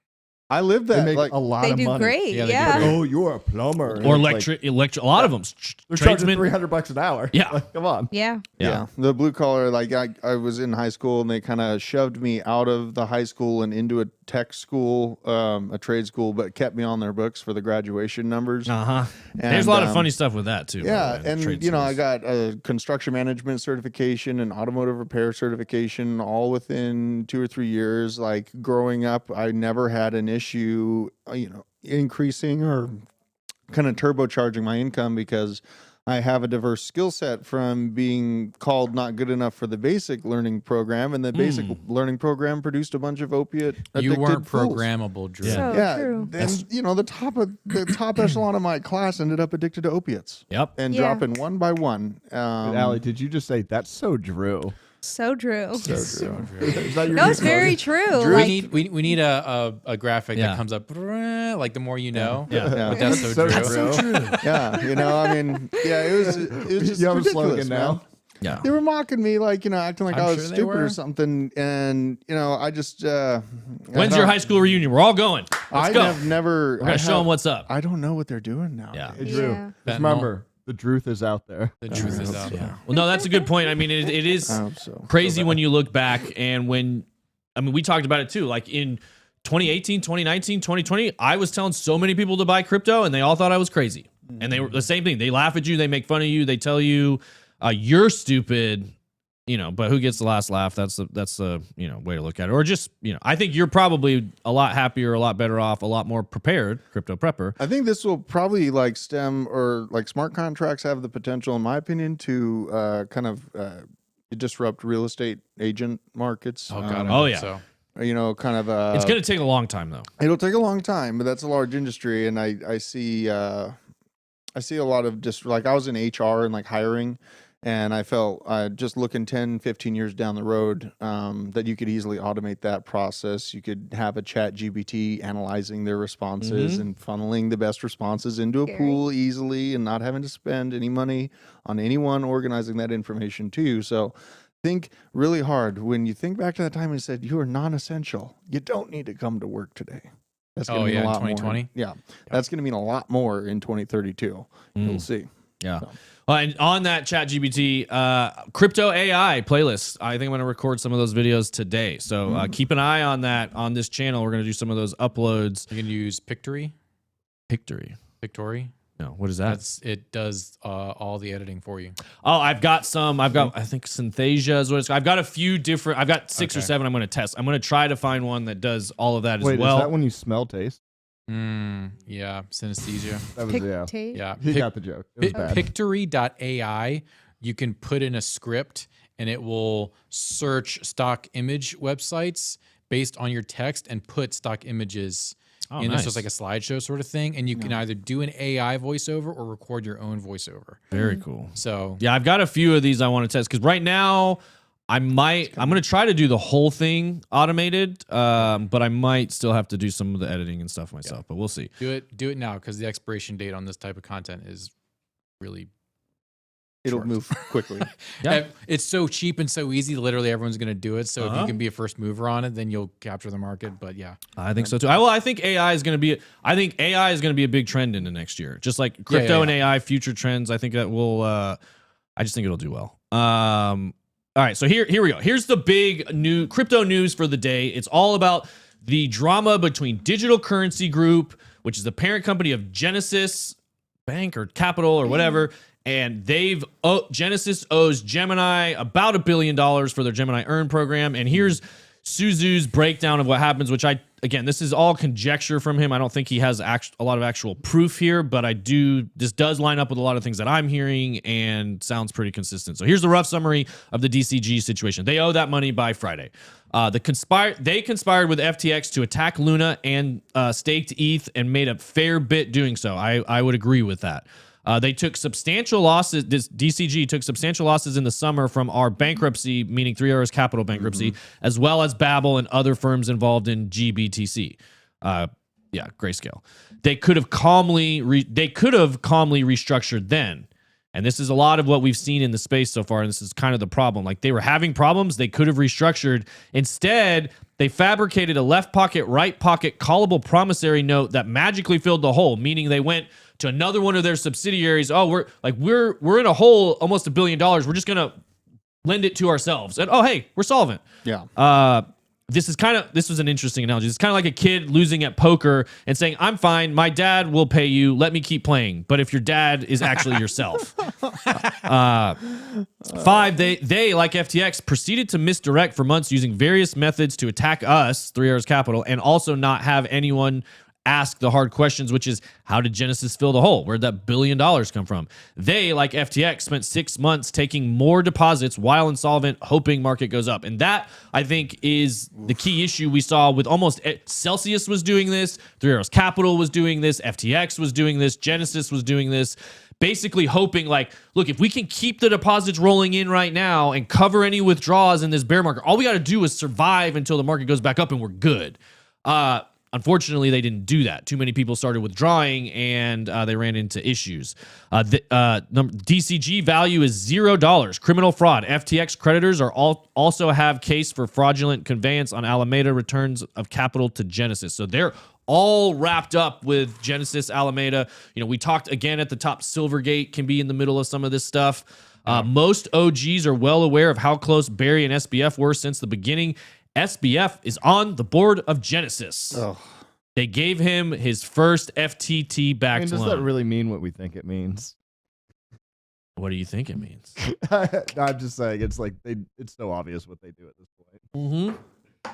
I lived They that. make Like a lot They of do money. great. Yeah, Yeah. they do great. Oh, you're a plumber. And Or it's like, a lot of them. they're charging Tradesmen. $300 an hour. Yeah. Like, come on. Yeah. yeah, the blue collar. Like I was in high school, and they kind of shoved me out of the high school and into a tech school, a trade school, but kept me on their books for the graduation numbers. Uh-huh. And, There's a lot of funny stuff with that too. by the Yeah, way, and trade I schools. got a construction management certification and automotive repair certification all within 2 or 3 years. Like growing up, I never had an issue, increasing or kind of turbocharging my income because I have a diverse skill set from being called not good enough for the basic learning program, and the basic learning program produced a bunch of opiate You addicted weren't fools. programmable, Drew. Yeah. So Yeah, true. then the top echelon of my class ended up addicted to opiates Yep. and Yeah. dropping one by one. But Allie, did you just say that's so Drew? So Drew. So So true. Drew. Is that your No, new it's very slogan? true. Drew- Like, we need a graphic Yeah. that comes up like the more you know. Yeah. Yeah. But that's so Drew. Drew. Yeah, it was just You have a ridiculous, slogan now? man. Yeah. They were mocking me, like, acting like I'm I was sure they stupid were. or something. And, I just. When's your high school reunion? We're all going. Let's I go. have never. We're gonna show them what's up. I don't know what they're doing now. Yeah. Hey, Drew, Yeah. just Fentanyl. remember, the truth is out there. The truth is out there. Well, no, that's a good point. I mean, it is I hope so. crazy when you look back, and we talked about it too. Like in 2018, 2019, 2020, I was telling so many people to buy crypto, and they all thought I was crazy. And they were the same thing. They laugh at you, they make fun of you, they tell you you're stupid. But who gets the last laugh? That's the way to look at it. Or just, I think you're probably a lot happier, a lot better off, a lot more prepared, crypto prepper. I think this will probably stem or smart contracts have the potential, in my opinion, to kind of disrupt real estate agent markets. Oh God. Oh, I yeah. hope Kind of. It's going to take a long time, though. It'll take a long time, but that's a large industry, and I see a lot of just I was in HR and hiring. And I felt just looking 10, 15 years down the road that you could easily automate that process. You could have a chat GPT analyzing their responses and funneling the best responses into a pool easily and not having to spend any money on anyone organizing that information to you. So think really hard. When you think back to that time and said, you are non-essential, you don't need to come to work today. That's going to mean a lot 2020? more. Yeah. That's going to mean a lot more in 2032. You'll see. Yeah. So. And on that ChatGPT crypto AI playlist, I think I'm going to record some of those videos today. So keep an eye on that on this channel. We're going to do some of those uploads. You can use Pictory. Pictory. No, what is that? It does all the editing for you. Oh, I think Synthesia is what it's called. I've got a few different. I've got 6 or 7 I'm going to test. I'm going to try to find one that does all of that Wait, as well. is that when you smell taste? Yeah, synesthesia. That was, yeah. Pictate? Yeah. He got the joke. It was bad. Pictory.ai, you can put in a script and it will search stock image websites based on your text and put stock images in there. So it's like a slideshow sort of thing. And you can either do an AI voiceover or record your own voiceover. Very cool. So Yeah, I've got a few of these I want to test because right now I'm going to try to do the whole thing automated, but I might still have to do some of the editing and stuff myself, but we'll see. do it now because the expiration date on this type of content is really It'll short. move quickly. Yeah. It's so cheap and so easy. Literally everyone's going to do it. So if you can be a first mover on it, then you'll capture the market. But yeah, I think so too. I think AI is going to be a big trend into next year. Just like crypto and AI future trends. I think that will, I just think it'll do well. All right, so here we go. Here's the big new crypto news for the day. It's all about the drama between Digital Currency Group, which is the parent company of Genesis Bank or Capital or whatever, and Genesis owes Gemini about $1 billion for their Gemini Earn program. And here's Suzu's breakdown of what happens, which again, this is all conjecture from him. I don't think he has a lot of actual proof here, but this does line up with a lot of things that I'm hearing and sounds pretty consistent. So here's the rough summary of the DCG situation. They owe that money by Friday. They conspired with FTX to attack Luna and staked ETH and made a fair bit doing so. I would agree with that. They took substantial losses. This DCG took substantial losses in the summer from our bankruptcy, meaning 3 Arrows Capital bankruptcy, as well as Babel and other firms involved in GBTC. Grayscale. They could have calmly restructured then. And this is a lot of what we've seen in the space so far, and this is kind of the problem. Like, they were having problems, they could have restructured. Instead, they fabricated a left pocket, right pocket callable promissory note that magically filled the hole, meaning they went to another one of their subsidiaries. Oh, we're in a hole, almost $1 billion. We're just gonna lend it to ourselves. And oh, hey, we're solvent. Yeah. This was an interesting analogy. It's kind of like a kid losing at poker and saying, I'm fine, my dad will pay you, let me keep playing. But if your dad is actually yourself. 5, they, like FTX, proceeded to misdirect for months using various methods to attack us, 3 Arrows Capital, and also not have anyone ask the hard questions, which is, how did Genesis fill the hole? Where'd that $1 billion come from? They, like FTX, spent 6 months taking more deposits while insolvent, hoping market goes up. And that, I think, is the key issue we saw with almost Celsius was doing this, 3 Arrows Capital was doing this, FTX was doing this, Genesis was doing this, basically hoping look, if we can keep the deposits rolling in right now and cover any withdrawals in this bear market, all we got to do is survive until the market goes back up and we're good. Unfortunately, they didn't do that. Too many people started withdrawing, and they ran into issues. DCG value is $0. Criminal fraud. FTX creditors are also have case for fraudulent conveyance on Alameda returns of capital to Genesis. So they're all wrapped up with Genesis, Alameda. We talked again at the top. Silvergate can be in the middle of some of this stuff. Most OGs are well aware of how close Barry and SBF were since the beginning. SBF is on the board of Genesis. Oh. They gave him his first FTT-backed does loan. that really mean what we think it means? What do you think it means? I'm just saying, it's like it's so obvious what they do at this point. Mm-hmm.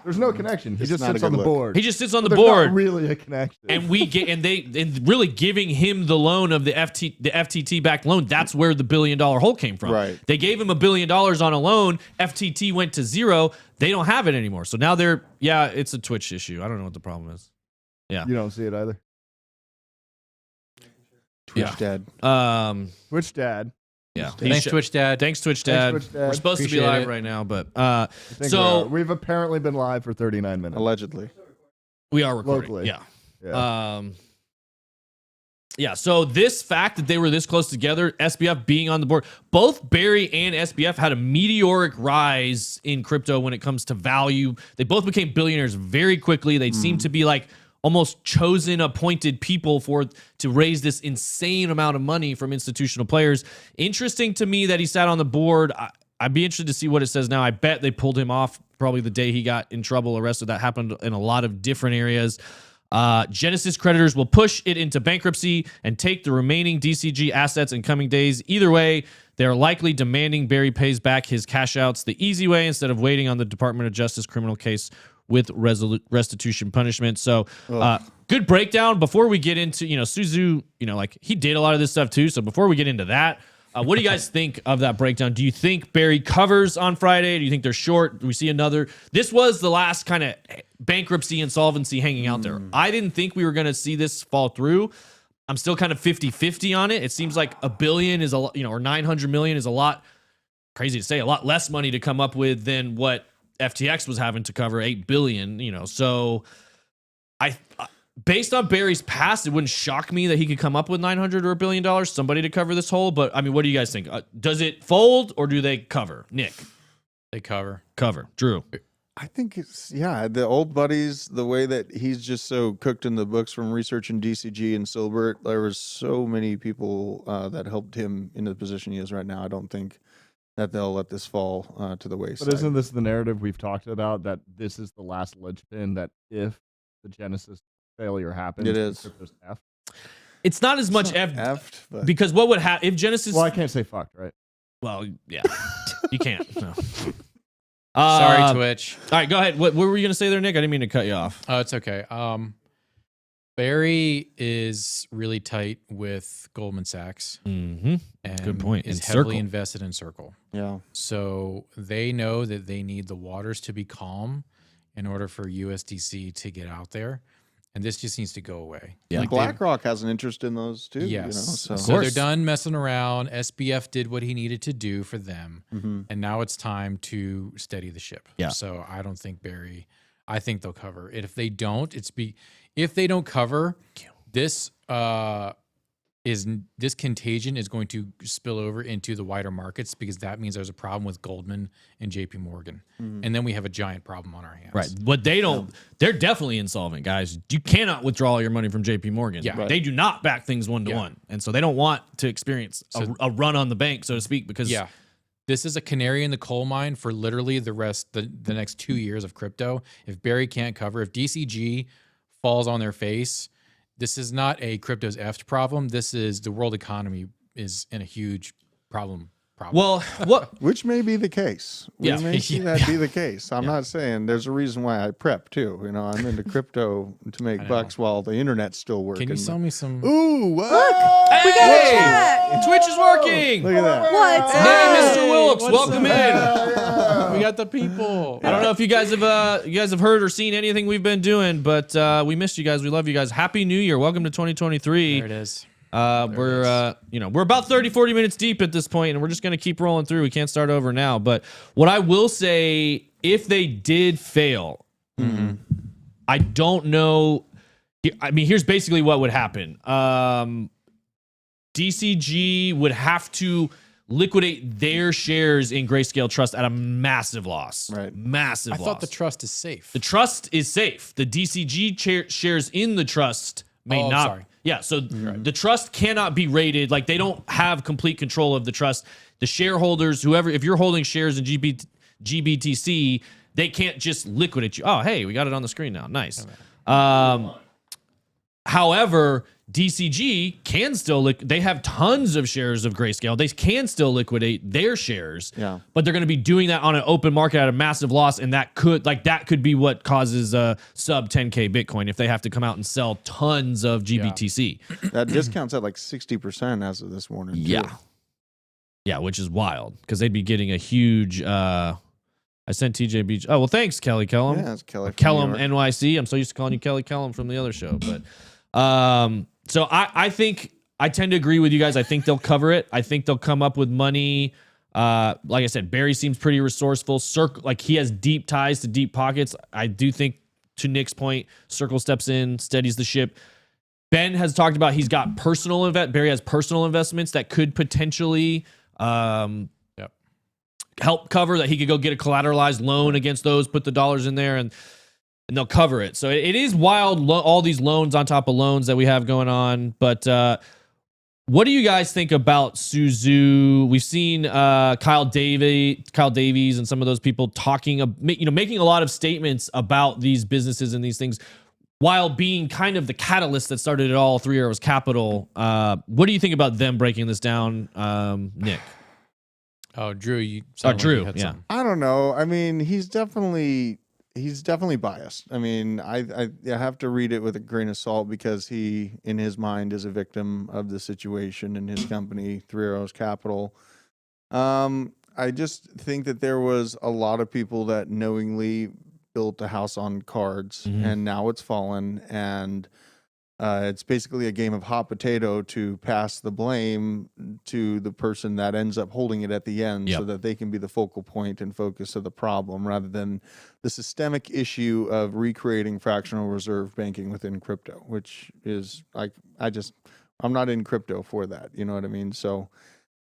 There's no connection. He It's just not a sits on good the look. board. He just sits on the There's board. not really a connection. And we get and really giving him the loan of the FTT backed loan. That's where the $1 billion hole came from. Right. They gave him $1 billion on a loan. FTT went to zero. They don't have it anymore. So now it's a Twitch issue. I don't know what the problem is. Yeah. You don't see it either. Twitch dead. Twitch dad. Yeah. Thanks, Twitch Dad. Thanks, Twitch Dad. Twitch Dad. We're supposed to be Appreciate live it. right now, but I think so we've apparently been live for 39 minutes. Allegedly. we are recording. Locally. Yeah. Yeah. So this fact that they were this close together, SBF being on the board, both Barry and SBF had a meteoric rise in crypto when it comes to value. They both became billionaires very quickly. They seem to be like almost chosen, appointed people to raise this insane amount of money from institutional players. Interesting to me that he sat on the board. I'd be interested to see what it says now. I bet they pulled him off probably the day he got in trouble, arrested. That happened in a lot of different areas. Genesis creditors will push it into bankruptcy and take the remaining DCG assets in coming days. Either way, they are likely demanding Barry pays back his cash outs the easy way instead of waiting on the Department of Justice criminal case with restitution punishment. So good breakdown. Before we get into, Suzu, he did a lot of this stuff too. So before we get into that, what do you guys think of that breakdown? Do you think Barry covers on Friday? Do you think they're short? Do we see another? This was the last kind of bankruptcy insolvency hanging out there. I didn't think we were going to see this fall through. I'm still kind of 50-50 on it. It seems like $1 billion is a lot, or 900 million is a lot, crazy to say, a lot less money to come up with than what FTX was having to cover, 8 billion, so based on Barry's past, it wouldn't shock me that he could come up with 900 or $1 billion, somebody to cover this hole. But I mean, what do you guys think? Does it fold or do they cover? Nick, They cover. Drew. I think it's, the old buddies, the way that he's just so cooked in the books from researching DCG and Silbert, there was so many people that helped him into the position he is right now. I don't think that they'll let this fall to the wayside. But isn't this the narrative we've talked about, that this is the last linchpin, that if the Genesis failure happens, It is. crypto's F? It's not as much effed, but because what would happen if Genesis? Well, I can't say fucked, right? Well, yeah, you can't. No. Sorry, Twitch. All right, go ahead. What were you going to say there, Nick? I didn't mean to cut you off. Oh, it's okay. Barry is really tight with Goldman Sachs. Mm-hmm. And Good point. Is In heavily Circle. invested in Circle. yeah. So they know that they need the waters to be calm in order for USDC to get out there. And this just needs to go away. Yeah. And BlackRock has an interest in those too. Yes. So. So they're done messing around. SBF did what he needed to do for them. Mhm. And now it's time to steady the ship. Yeah. So I don't think I think they'll cover it. If they don't, if they don't cover, this this contagion is going to spill over into the wider markets, because that means there's a problem with Goldman and JP Morgan. And then we have a giant problem on our hands. Right. What they don't, they're definitely insolvent, guys. You cannot withdraw all your money from JP Morgan. Yeah. Right. They do not back things 1-to-1. And so they don't want to experience a run on the bank, so to speak, because this is a canary in the coal mine for literally the next 2 years of crypto. If Barry can't cover, if DCG falls on their face, this is not a crypto's effed problem. This is the world economy is in a huge problem. well, what? Which may be the case. We Yeah. may see that be the case. I'm not saying, there's a reason why I prep too. I'm into crypto to make bucks while the internet's still working. Can you sell me some? Ooh, what? Hey, got a chat. Twitch is working. Look at that. What's Hey, up? Mr. Wilkes, what's welcome up? in. We got the people. I don't know if you guys have heard or seen anything we've been doing, but we missed you guys. We love you guys. Happy New Year. Welcome to 2023. There it is. We're about 30-40 minutes deep at this point, and we're just going to keep rolling through. We can't start over now. But what I will say, if they did fail, I don't know. I mean, here's basically what would happen. DCG would have to liquidate their shares in Grayscale Trust at a massive loss. Right. Massive I loss. thought the trust is safe. The trust is safe. The DCG shares in the trust may not. Sorry. Yeah, so the trust cannot be rated. Like, they don't have complete control of the trust. The shareholders, whoever, if you're holding shares in GBTC, they can't just liquidate you. Oh, hey, we got it on the screen now. Nice. However, DCG can still they have tons of shares of Grayscale. They can still liquidate their shares. Yeah. But they're going to be doing that on an open market at a massive loss, and that could be what causes sub 10K Bitcoin if they have to come out and sell tons of GBTC. That discount's at like 60% as of this morning. too. Yeah. Yeah, which is wild because they'd be getting a huge I sent TJ Beach. Oh, well, thanks, Kelly Kellum. Yeah, it's Kelly. from Kellum New York. NYC. I'm so used to calling you Kelly Kellum from the other show, but so I think I tend to agree with you guys. I think they'll cover it. I think they'll come up with money. Like I said, Barry seems pretty resourceful. Circle, like, he has deep ties to deep pockets. I do think, to Nick's point, Circle steps in, steadies the ship. Ben has talked about he's got Barry has personal investments that could potentially help cover that. He could go get a collateralized loan against those, put the dollars in there, and they'll cover it. So it is wild, all these loans on top of loans that we have going on. But what do you guys think about Suzu? We've seen Kyle Davies and some of those people talking, making a lot of statements about these businesses and these things, while being kind of the catalyst that started it all. Three Arrows Capital. What do you think about them breaking this down, Nick? Oh, Drew, you sound Drew, like you had yeah. something. I don't know. I mean, he's definitely biased. I mean, I have to read it with a grain of salt because he, in his mind, is a victim of the situation in his company, Three Arrows Capital. I just think that there was a lot of people that knowingly built a house on cards, and now it's fallen, and it's basically a game of hot potato to pass the blame to the person that ends up holding it at the end, so that they can be the focal point and focus of the problem, rather than the systemic issue of recreating fractional reserve banking within crypto, which is like, I'm not in crypto for that. You know what I mean? So,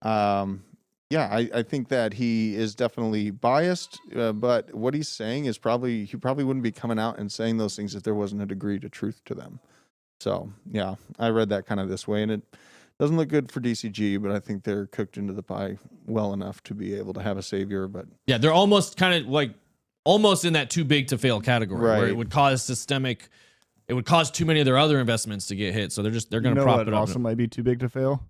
I think that he is definitely biased, but what he's saying is he probably wouldn't be coming out and saying those things if there wasn't a degree to truth to them. So, yeah, I read that kind of this way, and it doesn't look good for DCG, but I think they're cooked into the pie well enough to be able to have a savior. But yeah, they're almost kind of like almost in that too big to fail category, where it would cause it would cause too many of their other investments to get hit. So they're going to prop it up. Also might be too big to fail.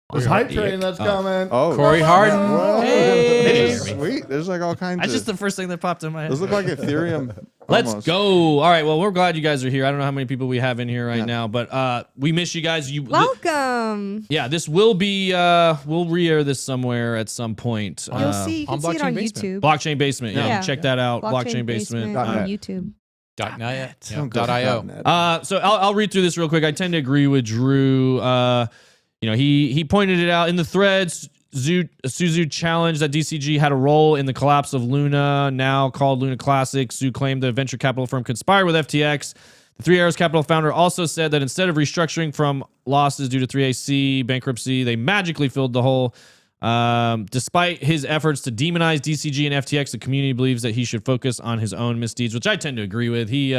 Corey There's hype Harden. train that's coming. oh, Corey Harden. Whoa, Hey. sweet. There's like all kinds That's of. just the first thing that popped in my head. Those look like Ethereum. Let's almost. go. All right. Well, we're glad you guys are here. I don't know how many people we have in here right now, but we miss you guys. Welcome. This will be we'll re-air this somewhere at some point. You'll see. You on can see it on Blockchain Basement. YouTube. Blockchain Basement. Yeah, check that out. Blockchain Basement. on .net. YouTube. .net. Don't go .io. for .net. So I'll read through this real quick. I tend to agree with Drew. He pointed it out in the threads. Suzu challenged that DCG had a role in the collapse of Luna, now called Luna Classic. Su claimed the venture capital firm conspired with FTX. The Three Arrows Capital founder also said that instead of restructuring from losses due to 3AC bankruptcy, they magically filled the hole. Despite his efforts to demonize DCG and FTX, the community believes that he should focus on his own misdeeds, which I tend to agree with. He,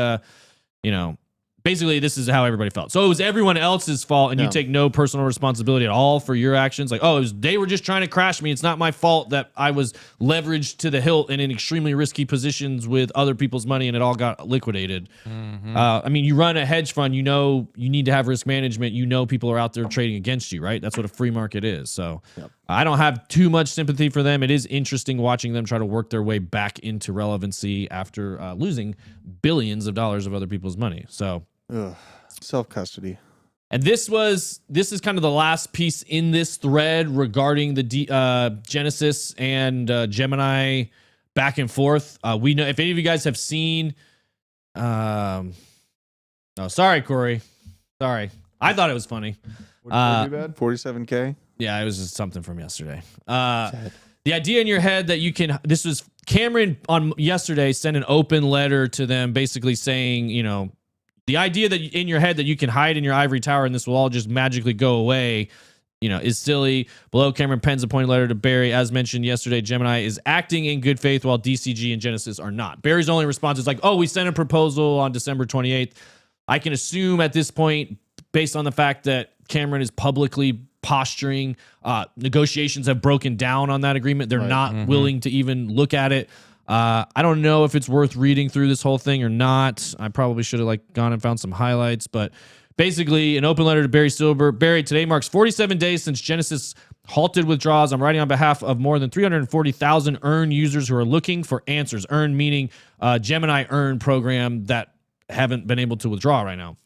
basically, this is how everybody felt. So it was everyone else's fault, and you take no personal responsibility at all for your actions. Like, they were just trying to crash me. It's not my fault that I was leveraged to the hilt and in extremely risky positions with other people's money, and it all got liquidated. You run a hedge fund, you need to have risk management. People are out there trading against you, right? That's what a free market is. So I don't have too much sympathy for them. It is interesting watching them try to work their way back into relevancy after losing billions of dollars of other people's money. So. Self-custody. And this is kind of the last piece in this thread regarding the Genesis and Gemini back and forth. We know if any of you guys have seen. Sorry, Corey. Sorry, I thought it was funny. What did you bad? 47K. Yeah, it was just something from yesterday. The idea in your head that you can. This was Cameron on yesterday sent an open letter to them basically saying, you know, the idea that in your head that you can hide in your ivory tower and this will all just magically go away, you know, is silly. Below, Cameron pens a pointed letter to Barry. As mentioned yesterday, Gemini is acting in good faith while DCG and Genesis are not. Barry's only response is like, oh, we sent a proposal on December 28th. I can assume at this point, based on the fact that Cameron is publicly posturing, negotiations have broken down on that agreement. They're not willing to even look at it. I don't know if it's worth reading through this whole thing or not. I probably should have gone and found some highlights, but basically an open letter to Barry Silber. Barry, today marks 47 days since Genesis halted withdrawals. I'm writing on behalf of more than 340,000 earn users who are looking for answers. Earn meaning Gemini earn program that haven't been able to withdraw right now.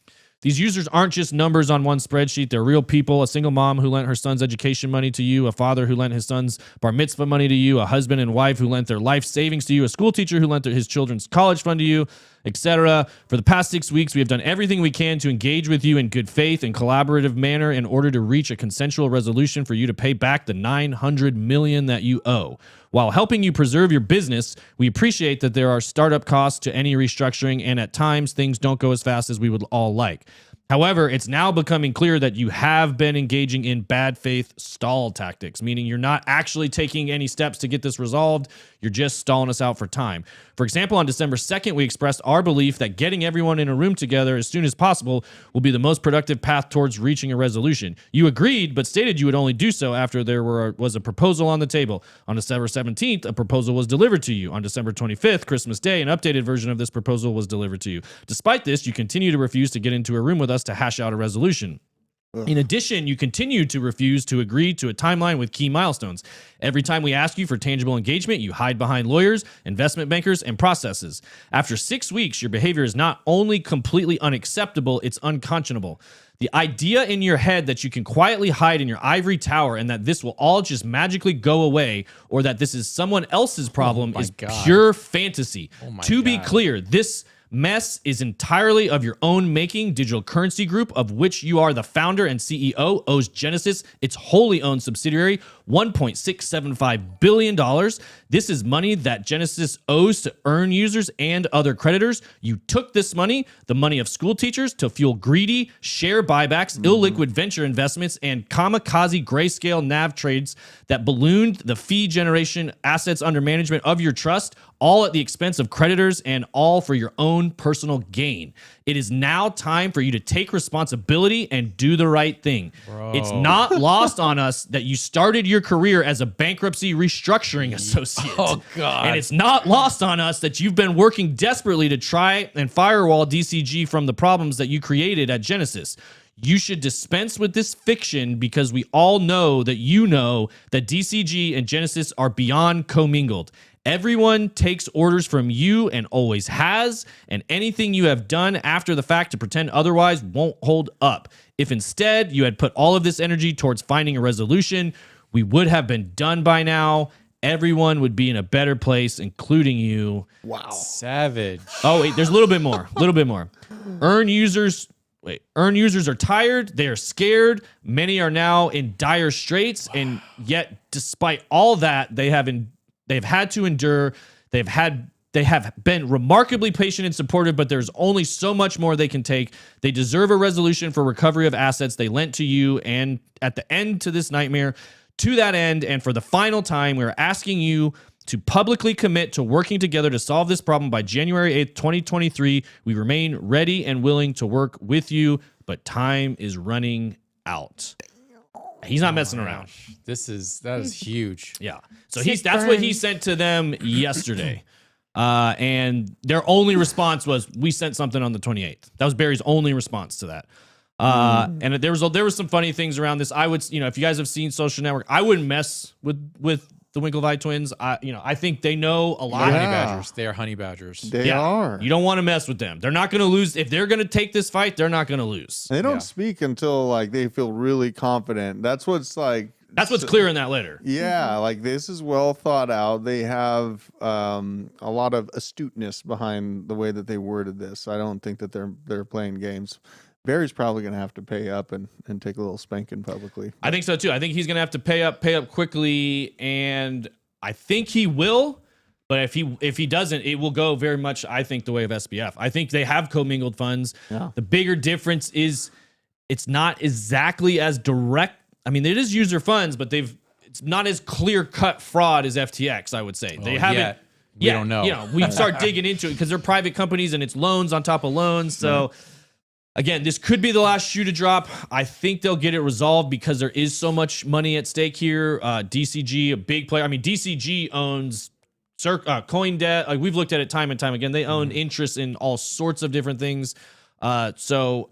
These users aren't just numbers on one spreadsheet. They're real people. A single mom who lent her son's education money to you, a father who lent his son's bar mitzvah money to you, a husband and wife who lent their life savings to you, a school teacher who lent his children's college fund to you, etc. For the past 6 weeks, we have done everything we can to engage with you in good faith and collaborative manner in order to reach a consensual resolution for you to pay back the $900 million that you owe. While helping you preserve your business, we appreciate that there are startup costs to any restructuring, and at times things don't go as fast as we would all like. However, it's now becoming clear that you have been engaging in bad faith stall tactics, meaning you're not actually taking any steps to get this resolved. You're just stalling us out for time. For example, on December 2nd, we expressed our belief that getting everyone in a room together as soon as possible will be the most productive path towards reaching a resolution. You agreed, but stated you would only do so after there was a proposal on the table. On December 17th, a proposal was delivered to you. On December 25th, Christmas Day, an updated version of this proposal was delivered to you. Despite this, you continue to refuse to get into a room with us to hash out a resolution. In addition, you continue to refuse to agree to a timeline with key milestones. Every time we ask you for tangible engagement, you hide behind lawyers, investment bankers, and processes. After 6 weeks, your behavior is not only completely unacceptable, it's unconscionable. The idea in your head that you can quietly hide in your ivory tower and that this will all just magically go away or that this is someone else's problem is pure fantasy. To be clear, this mess is entirely of your own making. Digital Currency Group, of which you are the founder and CEO, owes Genesis, its wholly owned subsidiary, $1.675 billion. This is money that Genesis owes to earn users and other creditors. You took this money, the money of school teachers, to fuel greedy share buybacks, illiquid venture investments, and kamikaze grayscale NAV trades that ballooned the fee generation assets under management of your trust, all at the expense of creditors and all for your own personal gain. It is now time for you to take responsibility and do the right thing. It's not lost on us that you started your career as a bankruptcy restructuring associate. Oh, God. And it's not lost on us that you've been working desperately to try and firewall DCG from the problems that you created at Genesis. You should dispense with this fiction because we all know that you know that DCG and Genesis are beyond commingled. Everyone takes orders from you and always has, and anything you have done after the fact to pretend otherwise won't hold up. If instead you had put all of this energy towards finding a resolution, we would have been done by now. Everyone would be in a better place, including you. Wow. Savage. Oh, wait, there's a little bit more. A little bit more. Earn users are tired. They are scared. Many are now in dire straits, and yet, despite all that, they've had to endure. They have been remarkably patient and supportive, but there's only so much more they can take. They deserve a resolution for recovery of assets they lent to you, and at the end to this nightmare, to that end, and for the final time, we're asking you to publicly commit to working together to solve this problem by January 8th, 2023. We remain ready and willing to work with you, but time is running out. He's not messing around. That is huge. Yeah. So that's what he sent to them yesterday. And their only response was, we sent something on the 28th. That was Barry's only response to that. And there was some funny things around this. I would, if you guys have seen Social Network, I wouldn't mess with the Winklevi twins. I think they know a lot. Honey badgers. They are honey badgers. They are. You don't want to mess with them. They're not going to lose. If they're going to take this fight, they're not going to lose. They don't speak until they feel really confident. That's what's clear in that letter. Yeah, this is well thought out. They have a lot of astuteness behind the way that they worded this. I don't think that they're playing games. Barry's probably going to have to pay up and take a little spanking publicly. I think so too. I think he's going to have to pay up quickly, and I think he will. But if he doesn't, it will go very much, I think, the way of SBF. I think they have commingled funds. Yeah. The bigger difference is it's not exactly as direct. I mean, it is user funds, but it's not as clear cut fraud as FTX, I would say. They haven't. We don't know. You know, we start digging into it because they're private companies and it's loans on top of loans. So again, this could be the last shoe to drop. I think they'll get it resolved because there is so much money at stake here. DCG, a big player. I mean, DCG owns CoinDesk. Like we've looked at it time and time again. They own interest in all sorts of different things. So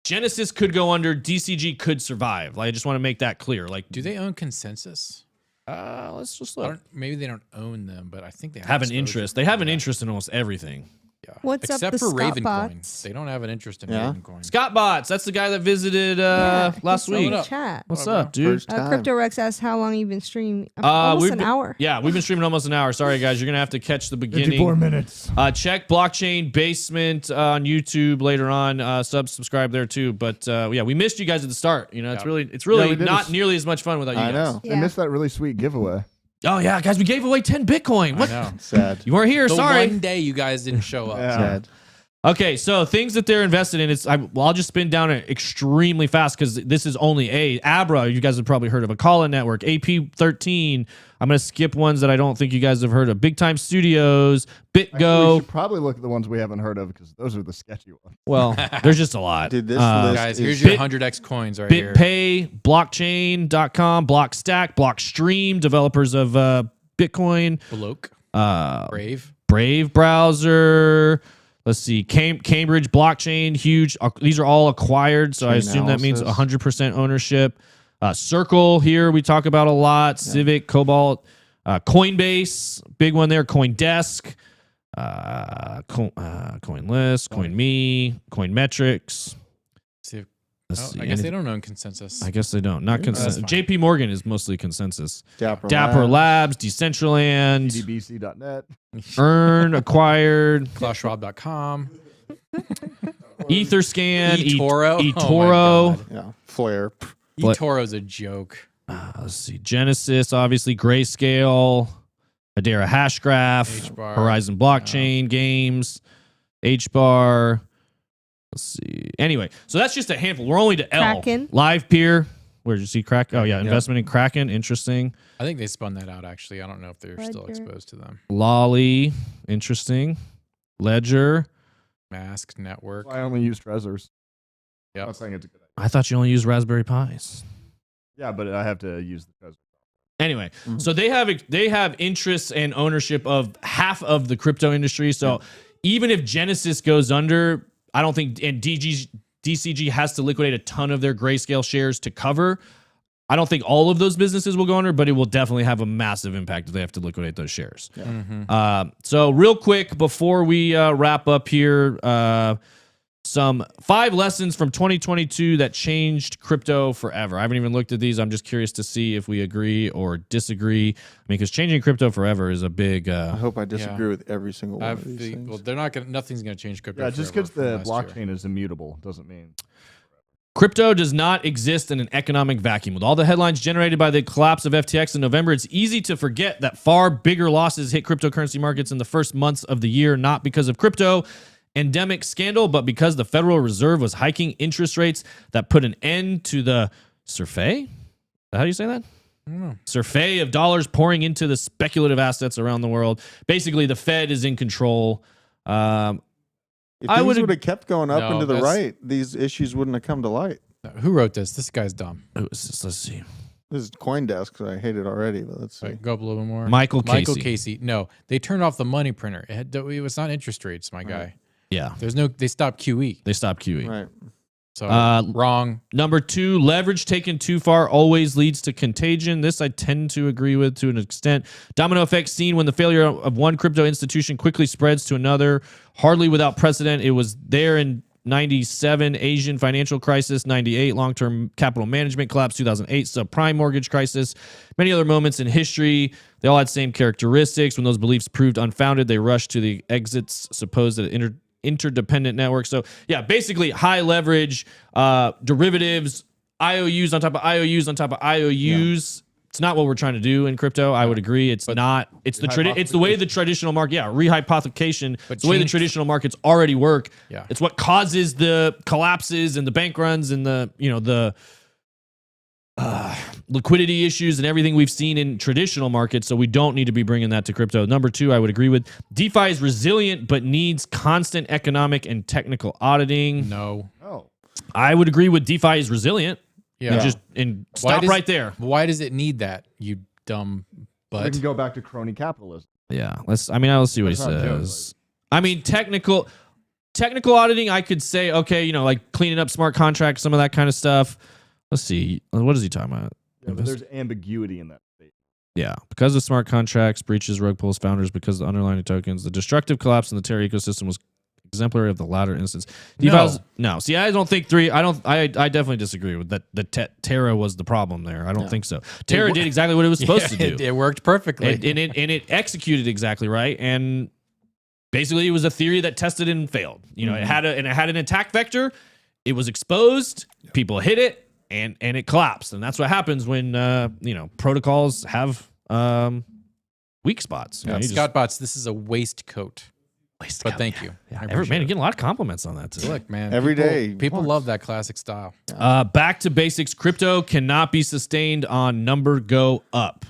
Genesis could go under. DCG could survive. Like, I just want to make that clear. Like, Do they own Consensus? let's just look. Maybe they don't own them, but I think they Have an exposure. interest. They have an interest in almost everything. Yeah. What's Except up the for Scott Ravencoin. bots? They don't have an interest in Yeah. Ravencoin. Scott Bots, that's the guy that visited last he's in week. the chat. What's What up, up, dude? First time. Crypto Rex asked how long you've been streaming. Almost an hour. Yeah, we've been streaming almost an hour. Sorry, guys. You're going to have to catch the 54 beginning. minutes. Check Blockchain Basement on YouTube later on. Subscribe there too. But yeah, we missed you guys at the start. You know, it's really Yeah, we did not a- nearly as much fun without you I guys. know. Yeah. I missed that really sweet giveaway. Oh yeah, guys, we gave away 10 Bitcoin. What? I know. Sad. You weren't here. The Sorry. one day you guys didn't show up. Yeah. Sad. Okay, so things that they're invested in. I'll just spin down it extremely fast because this is only Abra. You guys have probably heard of a Call-In Network, AP13. I'm gonna skip ones that I don't think you guys have heard of. Big Time Studios, Actually, we BitGo. should probably look at the ones we haven't heard of because those are the sketchy ones. Well, there's just a lot. Dude, this Uh, list Guys, is here's your Bit- 100x coins right here. BitPay, Blockchain.com, Blockstack, Blockstream, developers of Bitcoin, Bloke. Brave. Brave browser. Let's see, Cambridge Blockchain, huge. These are all acquired, so I Chain assume that means analysis. 100% ownership. Circle here we talk about a lot. Civic, Cobalt, Coinbase, big one there. CoinDesk, CoinList, CoinMe, CoinMetrics. See if- Let's oh, see. I guess they anything- don't own Consensus. I guess they don't. Not consensus. fine. JP Morgan is mostly consensus. Dapper Labs, Decentraland, DDBC.net. Earn acquired, ClausSchwab.com. Etherscan, eToro. eToro. Oh my God. Yeah. Flare. eToro's a joke. Let's see, Genesis, obviously, Grayscale, Hedera Hashgraph, HBAR. Horizon Blockchain Games, HBAR. Let's see. Anyway, so that's just a handful. We're only to L. Kraken. Live Peer. Where did you see Kraken? Oh yeah, investment in Kraken. Interesting. I think they spun that out, actually. I don't know if they're still Ledger. exposed to them. Lolly. Interesting. Ledger. Mask Network. I only use Trezors. I'm Yep. not saying it's a good idea. I thought you only used Raspberry Pis. Yeah, but I have to use the Trezor. Anyway, so they have interests and ownership of half of the crypto industry. So even if Genesis goes under, I don't think, and DCG has to liquidate a ton of their Grayscale shares to cover. I don't think all of those businesses will go under, but it will definitely have a massive impact if they have to liquidate those shares. So real quick before we wrap up here, some 5 lessons from 2022 that changed crypto forever. I haven't even looked at these. I'm just curious to see if we agree or disagree. I mean, because changing crypto forever is a big. I hope I disagree with every single one of these things. Well, they're not gonna. Nothing's gonna change crypto. Yeah, just forever because the from last year. blockchain is immutable doesn't mean. Crypto does not exist in an economic vacuum. With all the headlines generated by the collapse of FTX in November, it's easy to forget that far bigger losses hit cryptocurrency markets in the first months of the year, not because of crypto endemic scandal, but because the Federal Reserve was hiking interest rates that put an end to the survey. How do you say that? Survey of dollars pouring into the speculative assets around the world. Basically, the Fed is in control. If I things would- would have kept going up No, and to the that's- right, these issues wouldn't have come to light. Who wrote this? This guy's dumb. Let's see. This is CoinDesk, so I hate it already, but let's see. Right, go up a little bit more. Michael Michael Casey. Casey. No, they turned off the money printer. It was not interest rates, my guy. Yeah, There's no. They stopped QE. they stopped QE. Right. So E. wrong. Number 2, leverage taken too far always leads to contagion. This I tend to agree with to an extent. Domino effect seen when the failure of one crypto institution quickly spreads to another, hardly without precedent. It was there in 97, Asian financial crisis, 98, long-term capital management collapse, 2008, subprime mortgage crisis, many other moments in history. They all had same characteristics. When those beliefs proved unfounded, they rushed to the exits supposed at interdependent networks. So yeah, basically high leverage, derivatives, IOUs on top of IOUs on top of IOUs, It's not what we're trying to do in crypto. I would agree. It's not. It's it's the way the traditional market. Yeah, rehypothecation. It's the way the traditional markets already work. Yeah. It's what causes the collapses and the bank runs and the liquidity issues and everything we've seen in traditional markets. So we don't need to be bringing that to crypto. Number 2, I would agree with. DeFi is resilient but needs constant economic and technical auditing. No. Oh. I would agree with DeFi is resilient. Yeah. And stop right there. Why does it need that, you dumb We butt? can go back to crony capitalism. Yeah, let's see what he That's not says. I mean, technical auditing, I could say, okay, like cleaning up smart contracts, some of that kind of stuff. Let's see. What is he talking about? Yeah, but there's ambiguity in that state. Yeah, because of smart contracts, breaches, rug pulls, founders, because of the underlying tokens, the destructive collapse in the Terra ecosystem was exemplary of the latter instance. No. See, I don't think I definitely disagree with that. The Terra was the problem there. I don't think so. Terra did exactly what it was supposed to do. It worked perfectly. And it executed exactly right. And basically, it was a theory that tested and failed. It had an attack vector. It was exposed. People hit it, and it collapsed. And that's what happens when protocols have weak spots. Scott Bots, this is a waistcoat. But thank you. Yeah, man, you're getting a lot of compliments on that today. Look, man. Every day. People love that classic style. Back to basics. Crypto cannot be sustained on number go up.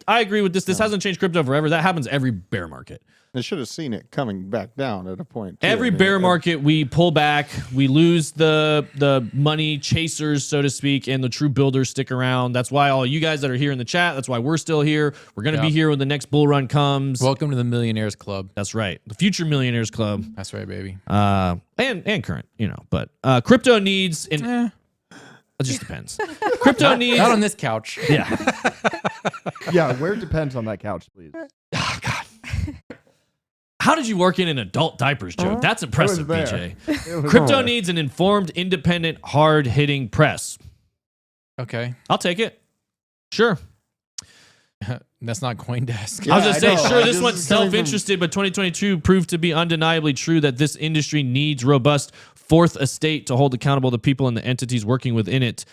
I agree with this. This hasn't changed crypto forever. That happens every bear market. They should have seen it coming back down at a point. Too. Every bear market, we pull back, we lose the money chasers, so to speak, and the true builders stick around. That's why all you guys that are here in the chat, that's why we're still here. We're going to be here when the next bull run comes. Welcome to the Millionaires Club. That's right. The future Millionaires Club. That's right, baby. And current, but crypto needs... It just depends. Crypto needs... Not on this couch. Yeah. Yeah, where it depends on that couch, please. Oh, God. How did you work in an adult diapers joke? That's impressive, BJ. Crypto needs an informed, independent, hard-hitting press. Okay. I'll take it. Sure. That's not CoinDesk. Yeah, I was just saying, sure, this one's self-interested, but 2022 proved to be undeniably true that this industry needs robust fourth estate to hold accountable the people and the entities working within it.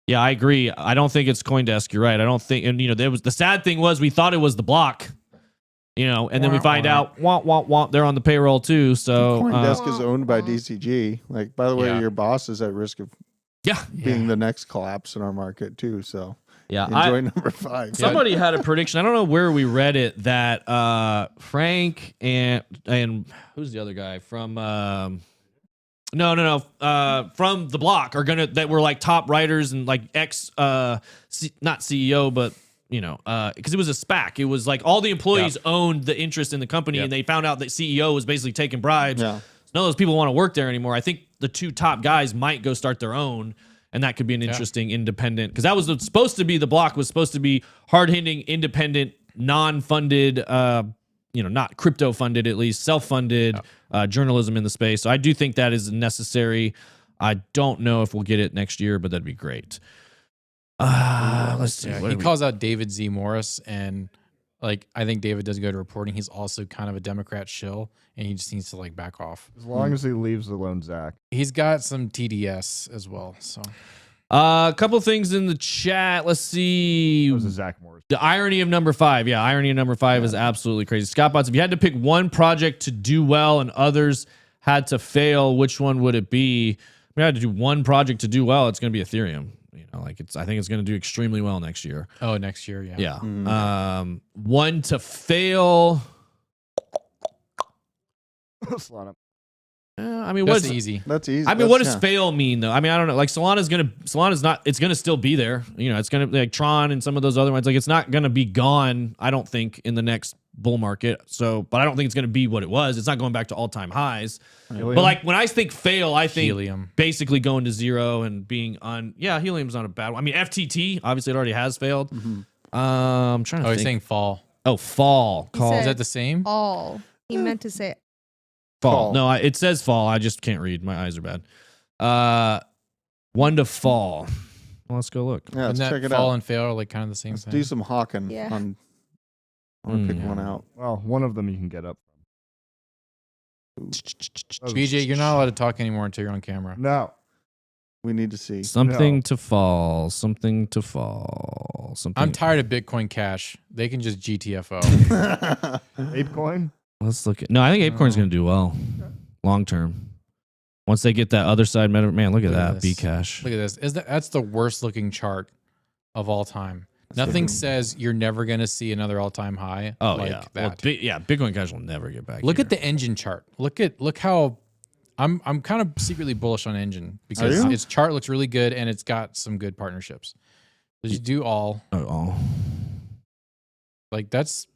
Yeah, I agree. I don't think it's CoinDesk. You're right. I don't think, and there was the sad thing was we thought it was the block. And then we find out, they're on the payroll too. So CoinDesk is owned by DCG. Like, by the way, your boss is at risk of being the next collapse in our market too. So enjoy number 5. Somebody had a prediction. I don't know where we read it that Frank and who's the other guy from from the block are that were like top writers and like not CEO but. Because it was a SPAC. It was like all the employees owned the interest in the company, and they found out that CEO was basically taking bribes. Yeah. So none of those people want to work there anymore. I think the 2 top guys might go start their own, and that could be an interesting independent. Because that was supposed to be the block was supposed to be hard-hitting, independent, non-funded, not crypto-funded at least, self-funded journalism in the space. So I do think that is necessary. I don't know if we'll get it next year, but that'd be great. Let's see. He calls out David Z. Morris, and I think David does good at reporting. He's also kind of a Democrat shill, and he just needs to back off. As long as he leaves alone Zach. He's got some TDS as well. So, a couple things in the chat. Let's see. That was a Zach Morris. The irony of number 5. Yeah, irony of number 5 is absolutely crazy. Scott Bots, if you had to pick one project to do well and others had to fail, which one would it be? If we had to do one project to do well, it's going to be Ethereum. I think it's going to do extremely well next year. Oh, next year, yeah. Yeah. One to fail. Solana. That's easy. That's easy. What does fail mean though? I don't know. Like Solana's not. It's gonna still be there. It's gonna like Tron and some of those other ones. Like it's not gonna be gone. I don't think in the next bull market. So, but I don't think it's gonna be what it was. It's not going back to all-time highs. Helium? But like when I think fail, I think Helium. basically going to zero and being on. Yeah, Helium's not a bad one. FTT obviously it already has failed. Mm-hmm. I'm trying to think. He's saying fall. Oh, fall. He Call. said Is that the same? All. He meant to say Fall. No, it says fall. I just can't read. My eyes are bad. One to fall. Well, let's go look. Yeah, let's Isn't check that it fall out. and fail are like kind of the same Let's thing? do some hawking. Yeah. I want to pick one out. Well, one of them you can get up from. BJ, you're not allowed to talk anymore until you're on camera. No. We need to see. Something to fall. Something to fall. Something. I'm tired of Bitcoin Cash. They can just GTFO. ApeCoin? Let's look at. No, I think ApeCoin's going to do well long term. Once they get that other side, man, look at that this. Bcash. Look at this. That's the worst looking chart of all time. Nothing says you're never going to see another all-time high. Oh like yeah, that. well, Bitcoin Cash will never get back. Look here. at the engine chart. Look how I'm kind of secretly bullish on engine because its chart looks really good and it's got some good partnerships. Did you do all? Like that's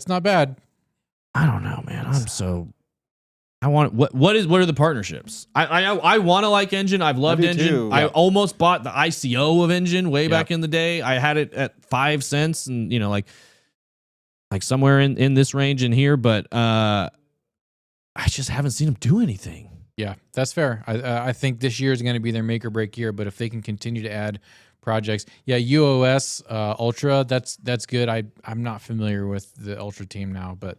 not bad. I don't know, man. What are the partnerships? I want to like Engine. I've loved Engine. Too. I almost bought the ICO of Engine way back in the day. I had it at 5 cents and like somewhere in this range in here, but I just haven't seen them do anything. Yeah, that's fair. I think this year is going to be their make or break year, but if they can continue to add projects, UOS Ultra, that's good. I'm not familiar with the Ultra team now, but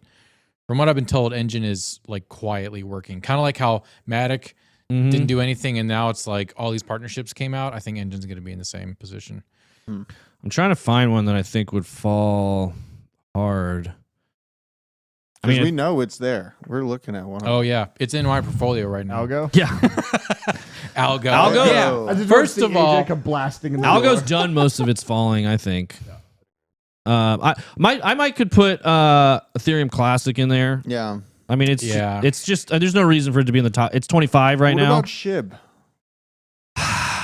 from what I've been told, Engine is like quietly working, kind of like how Matic didn't do anything, and now it's like all these partnerships came out. I think Engine's going to be in the same position. I'm trying to find one that I think would fall hard. I mean, we know it's there. We're looking at one. Oh yeah, it's in my portfolio right now. Algo? Yeah. Algo. Algo? I just First want to see of all, AJ come blasting in the Algo's door. done most of its falling, I think. I might could put Ethereum Classic in there. Yeah. I mean, it's just there's no reason for it to be in the top. It's 25 right What now. about SHIB?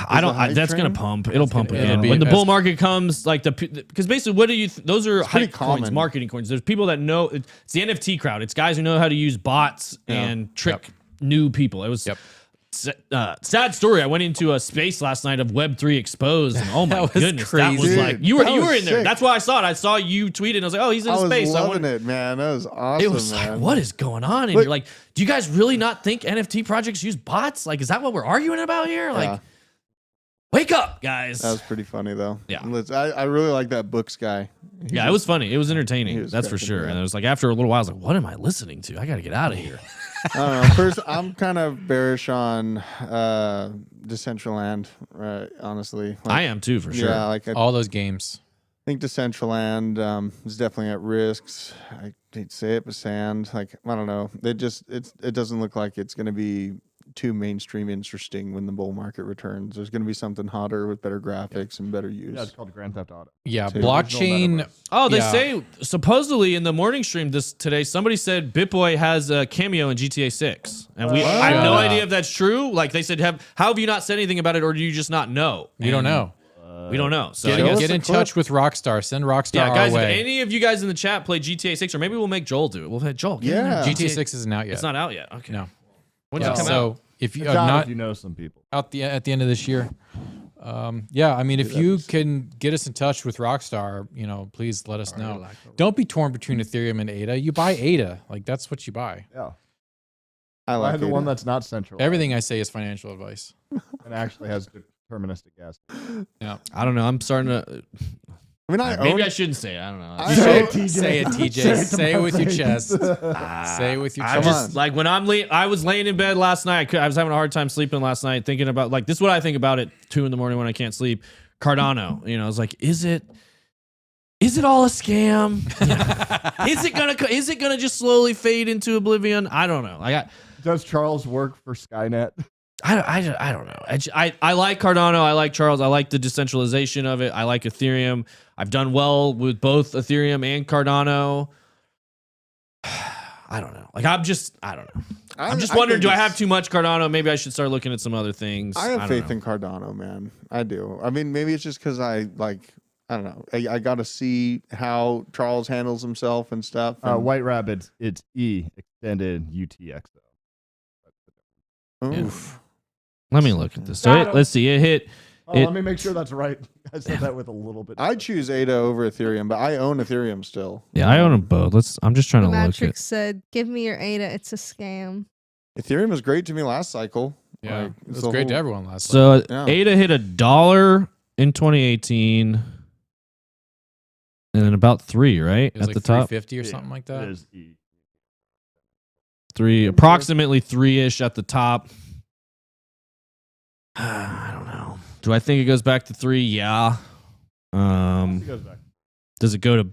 I don't. the hype That's train? gonna pump. It'll pump gonna- again it'll be when the as- bull market comes. Like because basically, what do you? Those are pretty hype coins, common. marketing coins. There's people that know. It's the NFT crowd. It's guys who know how to use bots and trick new people. It was. Sad story. I went into a space last night of Web3 Exposed, and oh my was goodness, crazy. that was Dude, like you were that was in there. sick. That's why I saw it. I saw you tweet it, and I was like, oh, he's in I was space. loving it, man. That was awesome. It was man. like, what is going on? And Look- you're like, do you guys really not think NFT projects use bots? Like, is that what we're arguing about here? Like, Yeah. wake up, guys. That was pretty funny though. Yeah. I really like that Books guy. Yeah, it was funny. It was entertaining. he was That's for cracking sure. me up. And it was like after a little while, I was like, what am I listening to? I got to get out of here. I don't know. First, I'm kind of bearish on Decentraland, right? Honestly, I am too, for sure. Yeah, like I all those games. think Decentraland is definitely at risks. I hate to say it, but sand. Like I don't know. It doesn't look like it's going to be too mainstream interesting when the bull market returns. There's going to be something hotter with better graphics and better use. Yeah, it's called Grand Theft Auto. Yeah, Too. blockchain. Oh, they Yeah. say supposedly in the morning stream today, somebody said BitBoy has a cameo in GTA 6. And I have no idea if that's true. Like they said, how have you not said anything about it, or do you just not know? We don't know. We don't know. So I Show guess us Get the in clip. touch with Rockstar. Send Rockstar yeah, guys, our if way. any of you guys in the chat play GTA 6, or maybe we'll make Joel do it. We'll have Joel. Get in there. Yeah. GTA 6 isn't out yet. It's not out yet. Okay. No. When does Yeah, it come so out? if you It's are out not if you know some people. at the end of this year, I mean, if you can get us in touch with Rockstar, please let us know. Don't be torn between Ethereum and ADA. You buy ADA, like that's what you buy. Yeah. I I like had the it. one that's not central. Everything I say is financial advice. and actually has deterministic gas. Yeah, I don't know. I'm starting to. I mean, Maybe I shouldn't say it. I don't know. I- Say own- it, TJ. say it, TJ. to Say it my with your face. chest. Say it with your I'm chest. just like when I was laying in bed last night. I was having a hard time sleeping last night, thinking about like this is what I think about at 2 a.m. when I can't sleep. Cardano, I was like, is it all a scam? Is it gonna just slowly fade into oblivion? I don't know. Does Charles work for Skynet? I don't know. I like Cardano. I like Charles. I like the decentralization of it. I like Ethereum. I've done well with both Ethereum and Cardano. I don't know. I don't know. I'm just wondering, do I have too much Cardano? Maybe I should start looking at some other things. I have don't faith know. in Cardano, man. I do. I mean, maybe it's just because I don't know. I got to see how Charles handles himself and stuff. and- White Rabbit, it's E extended UTXO. Oof. Let me look at this. So let's see. It hit. Let me make sure that's right. I said that with a little bit. I choose ADA over Ethereum, but I own Ethereum still. Yeah, I own them both. I'm just trying to look Matrix at. said, "Give me your ADA. It's a scam." Ethereum was great to me last cycle. Yeah, Like, it it's was the great to whole- everyone last. So Yeah. ADA hit $1 in 2018, and then about 3, right it was at like the top. 350 or something like that. It is E. 3, approximately 3-ish at the top. I don't know. Do I think it goes back to 3? Yeah. It goes back. Does it go to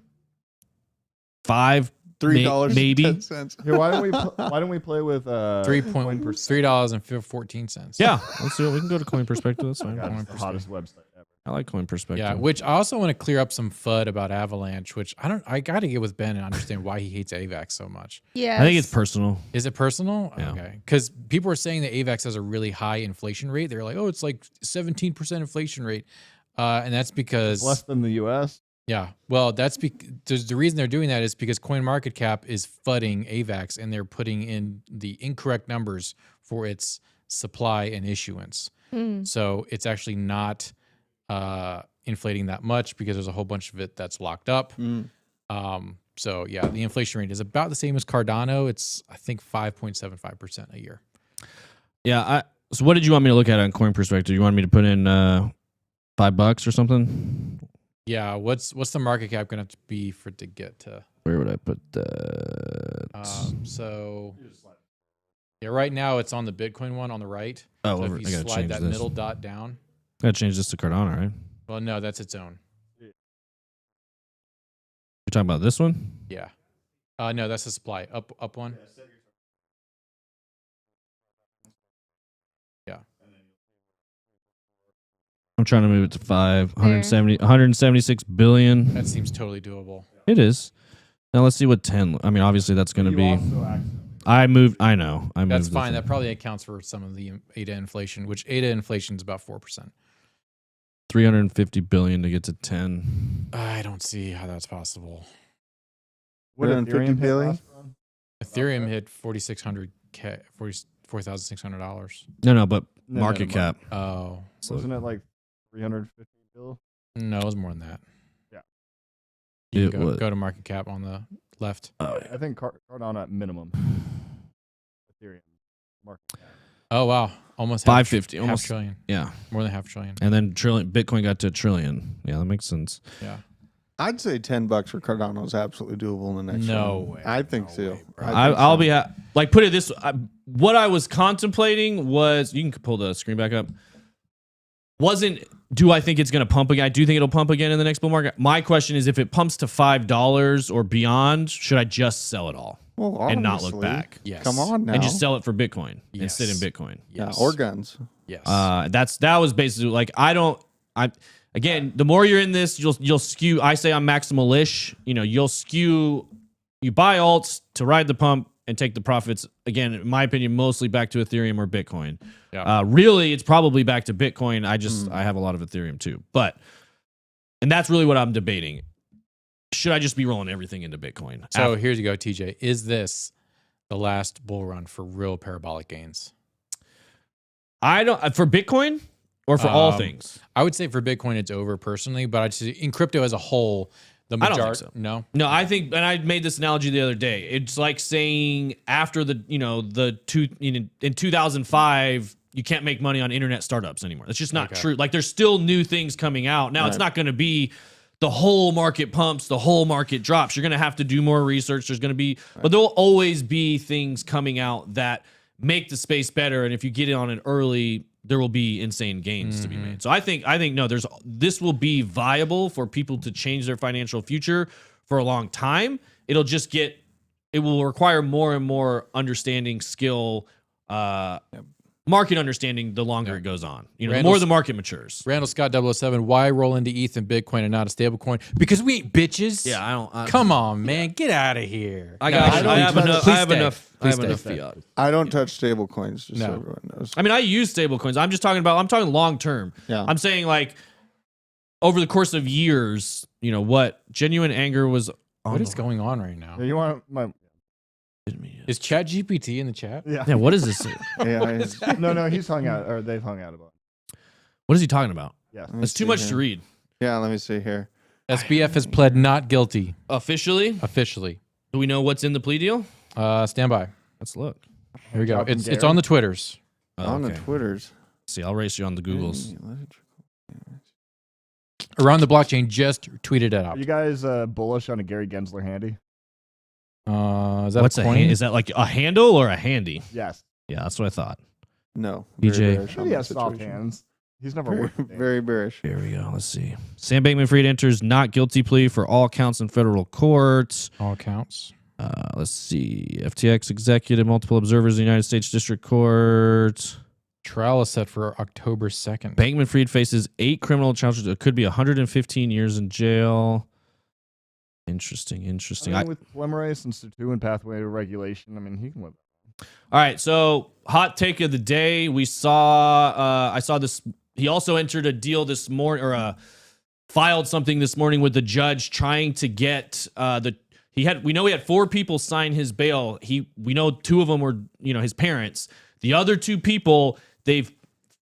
5? $3.10. Here, why don't we play with $3.14. Yeah, let's do it. We can go to Coin Perspective. That's fine. God, it's the hottest website ever. I like Coin Perspective. Yeah, which I also want to clear up some FUD about Avalanche, which I got to get with Ben and understand why he hates AVAX so much. Yeah. I think it's personal. Is it personal? Yeah. Okay. Because people are saying that AVAX has a really high inflation rate. They're like, oh, it's like 17% inflation rate. And that's because Less than the U.S. Yeah. Well, that's because the reason they're doing that is because CoinMarketCap is fudding AVAX and they're putting in the incorrect numbers for its supply and issuance. So it's actually not inflating that much because there's a whole bunch of it that's locked up. So yeah, the inflation rate is about the same as Cardano. It's I think 5.75% a year. Yeah. So what did you want me to look at on Coin Perspective? You want me to put in $5 or something? Yeah, what's the market cap going to be for it to get to? Where would I put that? So yeah, right now it's on the Bitcoin one on the right. Oh, so over, if I you gotta slide change that this. middle dot down. I gotta change this to Cardano, right? Well, no, that's its own. You're talking about this one? Yeah. No, that's the supply. Up one. Yeah. I'm trying to move it to 176 billion. That seems totally doable. It is. Now let's see what 10. I mean, obviously that's going to be. I moved. I know. I moved. That's fine. That probably accounts for some of the ADA inflation, which ADA inflation is about 4%. 350 billion to get to 10. I don't see how that's possible. What did 350 Ethereum billion? hit last run? Ethereum hit $4,600K, $44,600. No, but No, market cap. Oh, So Wasn't it like 350 bill? no, it was more than that. Yeah. You It can was. go to market cap on the left. Oh, I think Cardano at minimum. Ethereum market cap. Oh wow, almost 550, half almost. trillion, yeah. more than half trillion. And then trillion. Bitcoin got to a trillion. Yeah, that makes sense. Yeah. I'd say $10 for Cardano is absolutely doable in the next No round. way. I think No so. way, bro. I'll be like put it this. What I was contemplating was you can pull the screen back up. Do I think it's going to pump again? I do think it'll pump again in the next bull market. My question is if it pumps to $5 or beyond, should I just sell it all and not look obviously. back? Yes. Come on now. And just sell it for Bitcoin and Yes. sit in Bitcoin. Yeah, Yes. or guns. Yes. That was basically like again, the more you're in this, you'll skew. I say I'm maximal-ish. You'll skew. You buy alts to ride the pump and take the profits. Again, in my opinion, mostly back to Ethereum or Bitcoin. Yeah. Really, it's probably back to Bitcoin. I have a lot of Ethereum too, and that's really what I'm debating. Should I just be rolling everything into Bitcoin? So here you go, TJ. Is this the last bull run for real parabolic gains? I don't for Bitcoin or for all things. I would say for Bitcoin it's over personally, but I'd say in crypto as a whole, the I don't majority. think so. No. No, I think, and I made this analogy the other day. It's like saying after in 2005, you can't make money on internet startups anymore. That's just not Okay. true. Like there's still new things coming out. Now it's not going to be the whole market pumps, the whole market drops. You're going to have to do more research. There's going to be, but there'll always be things coming out that make the space better. And if you get in on it early, there will be insane gains to be made. So I think no, this will be viable for people to change their financial future for a long time. It will require more and more understanding, skill, market understanding the longer it goes on. The more the market matures. Randall Scott 007, why roll into ETH and Bitcoin and not a stable coin? Because we ain't bitches. Yeah, I don't. Come on, man. Get out of here. I No, have enough. I have stay. enough. I Please have enough stay. fiat. I don't touch stable coins, just so No. everyone knows. I mean, I use stable coins. I'm talking long term. Yeah. I'm saying like over the course of years, what genuine anger was on What is going on right now? Yeah, you want my? Is ChatGPT in the chat? Yeah. Yeah, what is this? Yeah, No, he's hung out, or they've hung out a bunch. What is he talking about? Yeah. That's too much to read. Yeah, let me see here. SBF has pled not guilty Officially, officially. do we know what's in the plea deal? Stand by. Let's look. Here we go. Job from It's Gary. on the Twitters. Oh, On okay. the Twitters. See, I'll race you on the Googles. Around the blockchain just tweeted it Are out. you guys bullish on a Gary Gensler handy? Is that What's a a coin? hand? Is that like a handle or a handy? Yes. Yeah, that's what I thought. No. BJ. very bearish on He that has soft situation. hands. He's never worked. Very bearish. Here we go. Let's see. Sam Bankman-Fried enters not guilty plea for all counts in federal court. All counts. Let's see. FTX executive, multiple observers in the United States District Court. Trial is set for October 2nd. Bankman-Fried faces 8 criminal charges. It could be 115 years in jail. Interesting. I mean, with polymerase and SIR2 and pathway to regulation, I mean, he can live. All right, so hot take of the day. We saw, I saw this. He also entered a deal this morning, or filed something this morning with the judge trying to get we know he had 4 people sign his bail. We know 2 of them were, his parents. The other 2 people, they've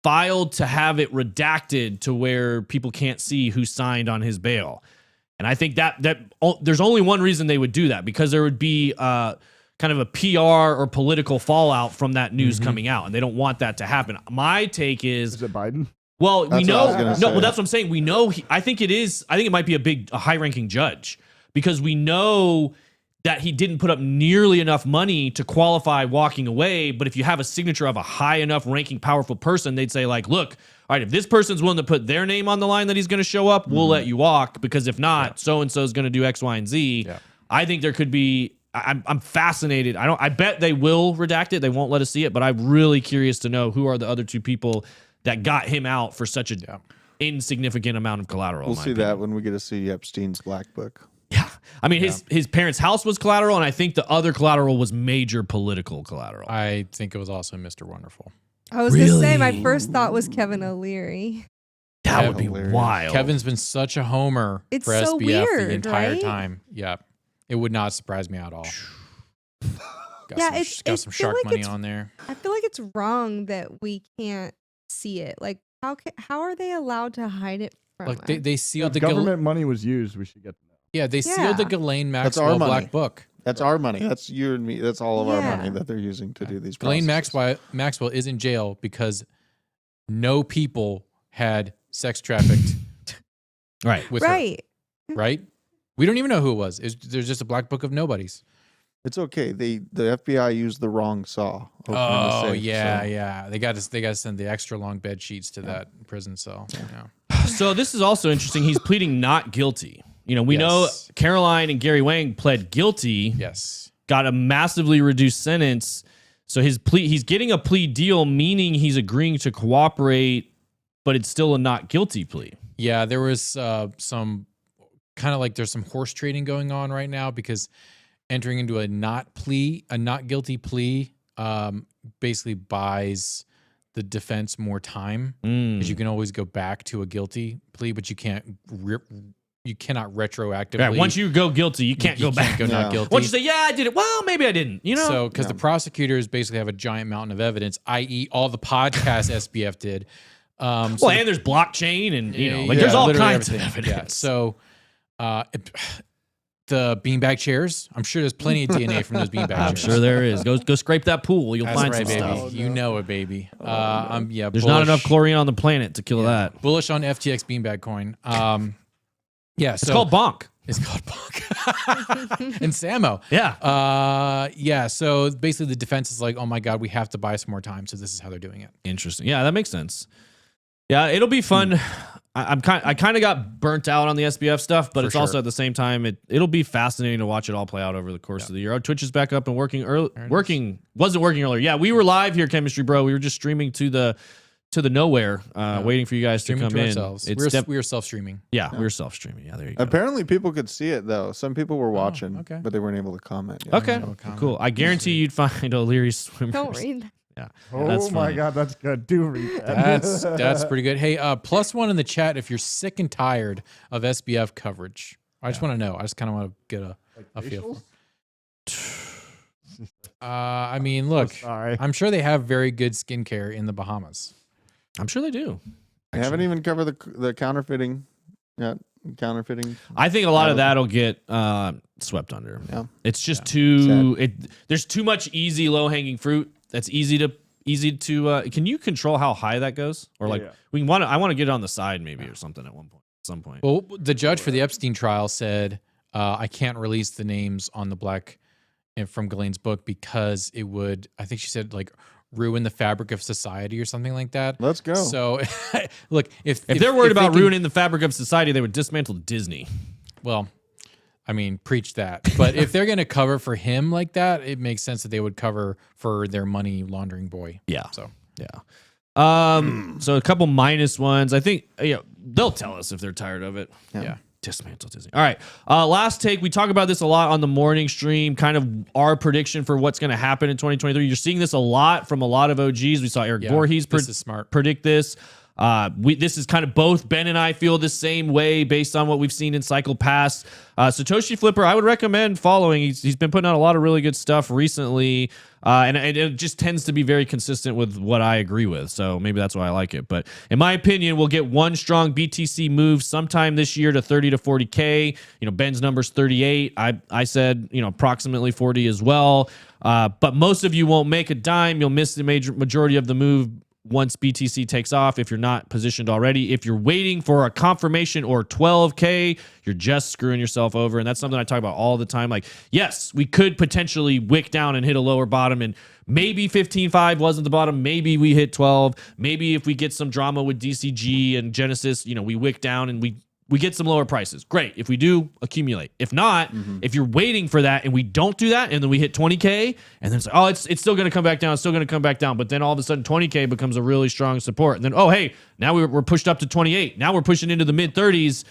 filed to have it redacted to where people can't see who signed on his bail. And I think that there's only one reason they would do that, because there would be kind of a PR or political fallout from that news coming out, and they don't want that to happen. My take is it Biden? Well, That's we know. what I was gonna say. Well, that's what I'm saying. We know. I think it is. I think it might be a high-ranking judge, because we know that he didn't put up nearly enough money to qualify walking away. But if you have a signature of a high enough ranking, powerful person, they'd say like, look, all right, if this person's willing to put their name on the line that he's going to show up, we'll let you walk, because if not, so-and-so is going to do X, Y, and Z. Yeah. I think there could be, I'm fascinated. I bet they will redact it. They won't let us see it, but I'm really curious to know who are the other 2 people that got him out for such a insignificant amount of collateral. We'll see that when we get to see Epstein's black book. Yeah. I mean, his parents' house was collateral, and I think the other collateral was major political collateral. I think it was also Mr. Wonderful. I was going to say, my first thought was Kevin O'Leary. That would be Hilarious. wild. Kevin's been such a homer It's for so SBF weird, the entire right? time. Yeah. It would not surprise me at all. Got some I feel shark like money it's- on there. I feel like it's wrong that we can't see it. Like, how are they allowed to hide it from Like us? they sealed the government money was used. We should get to know. they sealed the Yeah. Ghislaine That's our Maxwell money. Black Book. That's our money. That's you and me. That's all of our Yeah. money that they're using to do these Ghislaine processes. Maxwell is in jail because no people had sex trafficked Right. with right. her. Right? We don't even know who it was. There's just a black book of nobodies. It's okay. The FBI used the wrong saw. opening the Oh safe, yeah, so- yeah. They got to send the extra long bed sheets to that prison cell. Yeah. So this is also interesting. He's pleading not guilty. We know Yes. Caroline and Gary Wang pled guilty. Yes. Got a massively reduced sentence. So he's getting a plea deal, meaning he's agreeing to cooperate, but it's still a not guilty plea. Yeah, there was some kind of like there's some horse trading going on right now, because entering into a not guilty plea basically buys the defense more time, because you can always go back to a guilty plea, but you cannot retroactively. Right. Once you go guilty, you can't go back. Go not Yeah. guilty. Once you say, yeah, I did it. Well, maybe I didn't. So, because the prosecutors basically have a giant mountain of evidence, i.e., all the podcasts SBF did. and there's blockchain, and Yeah, there's all literally kinds of everything. evidence. Yeah. So, the beanbag chairs, I'm sure there's plenty of DNA from those beanbag chairs. I'm sure there is. Go scrape that pool. You'll That's find right, some baby. stuff. You know it, baby. I'm There's not enough chlorine on the planet to kill that. bullish on FTX beanbag coin. It's called bonk. It's called bonk. And Samo. Yeah. So basically, the defense is like, oh my god, we have to buy some more time. So this is how they're doing it. Interesting. Yeah, that makes sense. Yeah, it'll be fun. I kind of got burnt out on the SBF stuff, but it's also at the same time it'll be fascinating to watch it all play out over the course of the year. Our Twitch is back up and working early. Wasn't working earlier. Yeah, we were live here, Chemistry Bro. We were just streaming to the nowhere, waiting for you guys to Streaming come to in. ourselves. We were self-streaming. Yeah, we were self-streaming. Yeah, there you go. Apparently, people could see it though. Some people were watching, okay. but they weren't able to comment. yet. Okay, cool. I guarantee you'd find O'Leary's swimmers. Don't read that. Yeah. Oh That's my funny. God, that's good. Do read that. That's pretty good. Hey, +1 in the chat if you're sick and tired of SBF coverage. I just want to know. I just kind of want to get a feel. I mean, look, sorry. I'm sure they have very good skincare in the Bahamas. I'm sure they do. I haven't even covered the counterfeiting yet. Counterfeiting. I think a lot of that'll get swept under. Yeah. It's just there's too much easy low hanging fruit. That's easy to can you control how high that goes? Or like I want to get it on the side maybe or something at some point. Well, the judge for the Epstein trial said, I can't release the names on the black from Ghislaine's book because it would, I think she said, like ruin the fabric of society or something like that. Let's go. So, look, if they're worried they about can- ruining the fabric of society, they would dismantle Disney. well, I mean, preach that. But if they're going to cover for him like that, it makes sense that they would cover for their money laundering boy. Yeah. So Yeah. So a couple minus ones. I think they'll tell us if they're tired of it. yeah. Dismantle Disney. All right. Last take. We talk about this a lot on the morning stream, kind of our prediction for what's going to happen in 2023. You're seeing this a lot from a lot of OGs. We saw Eric Voorhees this is smart. predict this. This is kind of both Ben and I feel the same way based on what we've seen in cycle past. Satoshi Flipper, I would recommend following. He's been putting out a lot of really good stuff recently. And it just tends to be very consistent with what I agree with. So maybe that's why I like it. But in my opinion, we'll get one strong BTC move sometime this year to 30 to 40K. Ben's number's 38. I said, approximately 40 as well. But most of you won't make a dime. You'll miss the majority of the move once BTC takes off, if you're not positioned already. If you're waiting for a confirmation or 12K, you're just screwing yourself over. And that's something I talk about all the time. Like, yes, we could potentially wick down and hit a lower bottom, and maybe 15.5 wasn't the bottom. Maybe we hit 12. Maybe if we get some drama with DCG and Genesis, we wick down and we get some lower prices. Great. If we do, accumulate. If not, if you're waiting for that and we don't do that, and then we hit 20K, and then it's like, oh, it's still going to come back down. It's still going to come back down. But then all of a sudden 20K becomes a really strong support. And then, oh, hey, now we're pushed up to 28. Now we're pushing into the mid 30s.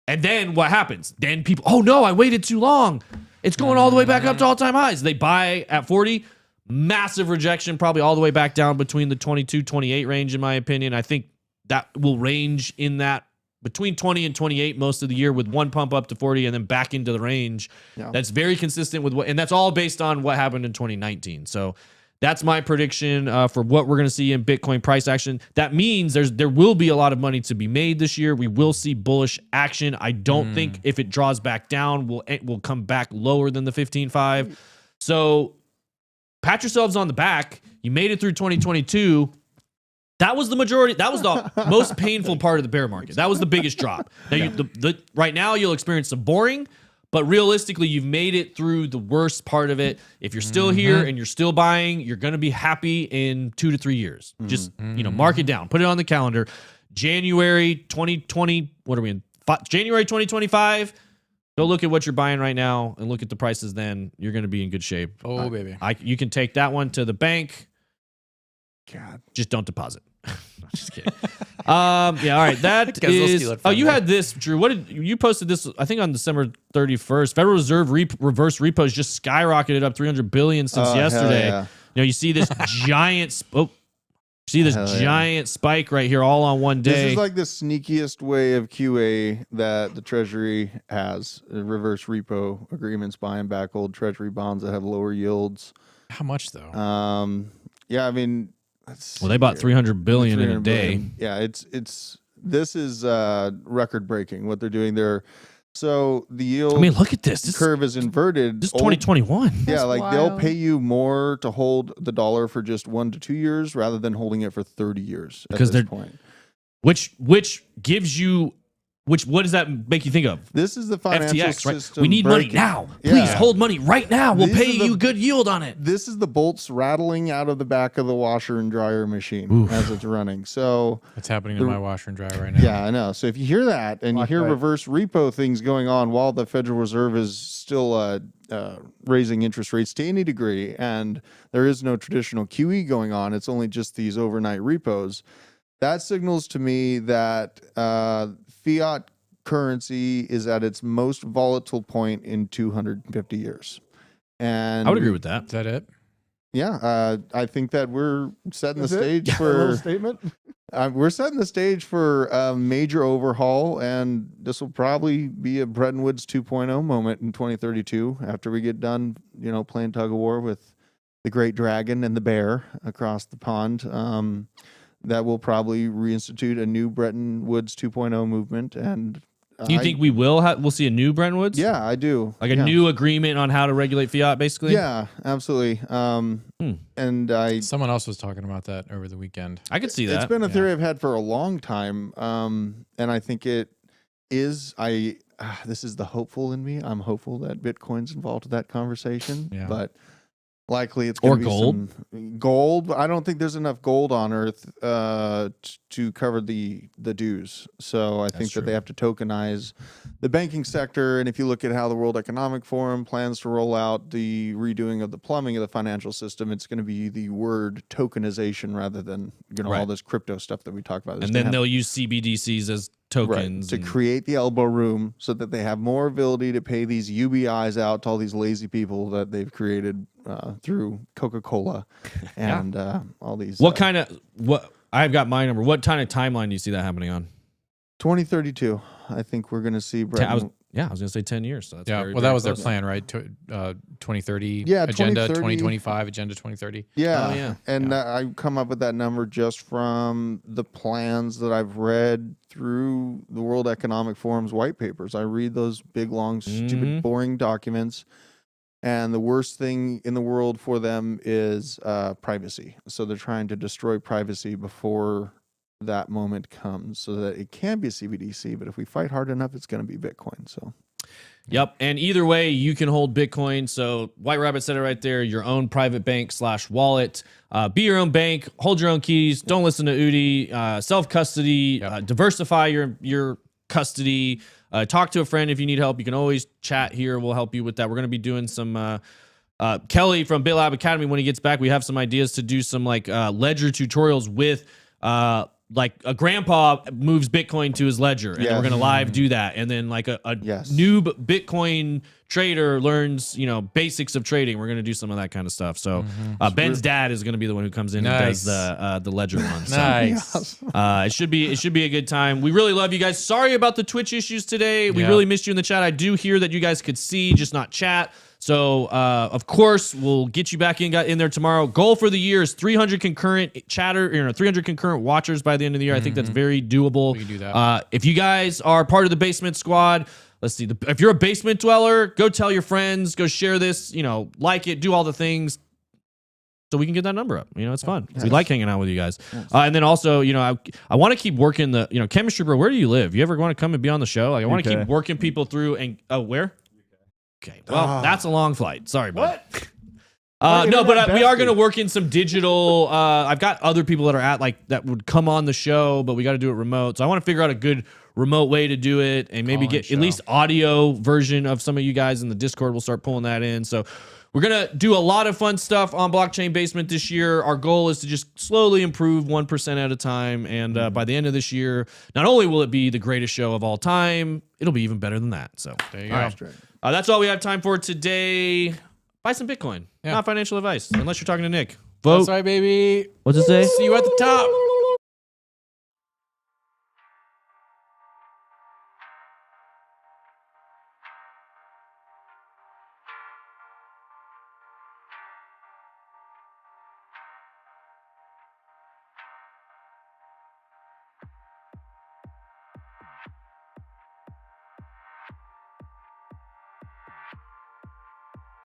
And then what happens? Then people, oh no, I waited too long. It's going all the way back up to all-time highs. They buy at 40. Massive rejection, probably all the way back down between the 22, 28 range, in my opinion. I think that will range in that between 20 and 28 most of the year, with one pump up to 40 and then back into the range. Yeah. That's very consistent with and that's all based on what happened in 2019. So that's my prediction for what we're going to see in Bitcoin price action. That means there will be a lot of money to be made this year. We will see bullish action. I don't think if it draws back down, we'll come back lower than the 15.5. So pat yourselves on the back. You made it through 2022. That was the majority. That was the most painful part of the bear market. That was the biggest drop. Now, right now, you'll experience some boring, but realistically, you've made it through the worst part of it. If you're still here and you're still buying, you're going to be happy in 2 to 3 years. Just mark it down, put it on the calendar. January 2020. What are we in? January 2025. Go look at what you're buying right now and look at the prices. Then you're going to be in good shape. Oh, baby. You can take that one to the bank. God. Just don't deposit. I'm just kidding. All right. That Because they'll is. steal it Oh, from you you. had this, Drew. What did you posted this? I think on December 31st. Federal Reserve reverse repos just skyrocketed up 300 billion since yesterday. Yeah. You see this giant. Giant spike right here, all on one day. This is like the sneakiest way of QA that the Treasury has. Reverse repo agreements, buying back old Treasury bonds that have lower yields. How much though? Yeah, I mean, Well, they bought 300 billion in a 300 day. billion. Yeah, this is record breaking what they're doing there. So the yield I mean, look at this. This curve is inverted. is 2021. Yeah, That's like they'll wild. pay you more to hold the dollar for just 1 to 2 years rather than holding it for 30 years Because at this they're- point. Which gives you. What does that make you think of? This is the financial FTX, right? system. We need money breaking. now. Yeah. Please hold money right now. We'll These pay are the- you good yield on it. This is the bolts rattling out of the back of the washer and dryer machine Oof. as it's running. So What's happening to my washer and dryer right now? yeah, I know. So if you hear that and you Black hear light. reverse repo things going on while the Federal Reserve is still raising interest rates to any degree, and there is no traditional QE going on, it's only just these overnight repos, that signals to me that fiat currency is at its most volatile point in 250 years. And I would agree with that. Is that it? yeah, I think that we're setting the That's it? stage A little for statement. we're setting the stage for a major overhaul, and this will probably be a Bretton Woods 2.0 moment in 2032 after we get done, playing tug of war with the Great Dragon and the Bear across the pond. That will probably reinstitute a new Bretton Woods 2.0 movement, and Do you think we we'll see a new Bretton Woods? Yeah, I do. Like a Yeah. new agreement on how to regulate fiat, basically? Yeah, absolutely. And Someone else was talking about that over the weekend. I could see it's that. been a theory I've had for a long time, and I think it is. This is the hopeful in me. I'm hopeful that Bitcoin's involved with that conversation, Yeah. but Likely it's going to be gold. some gold, but I don't think there's enough gold on Earth to cover the dues. So I think that they have to tokenize the banking sector. And if you look at how the World Economic Forum plans to roll out the redoing of the plumbing of the financial system, it's going to be the word tokenization rather than all this crypto stuff that we talk about. And then they'll use CBDCs as tokens to create the elbow room so that they have more ability to pay these UBIs out to all these lazy people that they've created through Coca-Cola and all these. What I've got my number. What kind of timeline do you see that happening on? 2032. I think we're going to see. I was going to say 10 years. So that's that was their plan, right? 2030 agenda, 2025 agenda, 2030. Yeah. I come up with that number just from the plans that I've read through the World Economic Forum's white papers. I read those big, long, stupid, boring documents. And the worst thing in the world for them is privacy. So they're trying to destroy privacy before that moment comes so that it can be a CBDC. But if we fight hard enough, it's going to be Bitcoin. So, yep. And either way, you can hold Bitcoin. So White Rabbit said it right there, your own private bank / wallet. Be your own bank. Hold your own keys. Don't listen to Udi. Self-custody. Diversify your custody. Talk to a friend if you need help. You can always chat here. We'll help you with that. We're going to be doing some Kelly from BitLab Academy, when he gets back, we have some ideas to do some ledger tutorials with like a grandpa moves Bitcoin to his ledger, and we're going to live do that. And then like a noob Bitcoin trader learns, basics of trading. We're going to do some of that kind of stuff. So Ben's dad is going to be the one who comes in and does the ledger one. So, it should be a good time. We really love you guys. Sorry about the Twitch issues today. We really missed you in the chat. I do hear that you guys could see, just not chat. So, of course, we'll get you back in there tomorrow. Goal for the year is 300 concurrent 300 concurrent watchers by the end of the year. I think that's very doable. We can do that. If you guys are part of the basement squad, let's see. If you're a basement dweller, go tell your friends, go share this, like it, do all the things so we can get that number up. It's fun. We like hanging out with you guys. And then also, I want to keep working the, chemistry, bro. Where do you live? You ever want to come and be on the show? I want to keep working people through where? Okay, well, that's a long flight. Sorry, bud. What? No, but we are going to work in some digital. I've got other people that are that would come on the show, but we got to do it remote. So I want to figure out a good remote way to do it, and maybe get at least audio version of some of you guys in the Discord. We'll start pulling that in. So we're going to do a lot of fun stuff on Blockchain Basement this year. Our goal is to just slowly improve 1% at a time. And by the end of this year, not only will it be the greatest show of all time, it'll be even better than that. So there you go. That's all we have time for today. Buy some Bitcoin. Not financial advice, unless you're talking to Nick. Vote. That's right, baby. What's it say? See you at the top.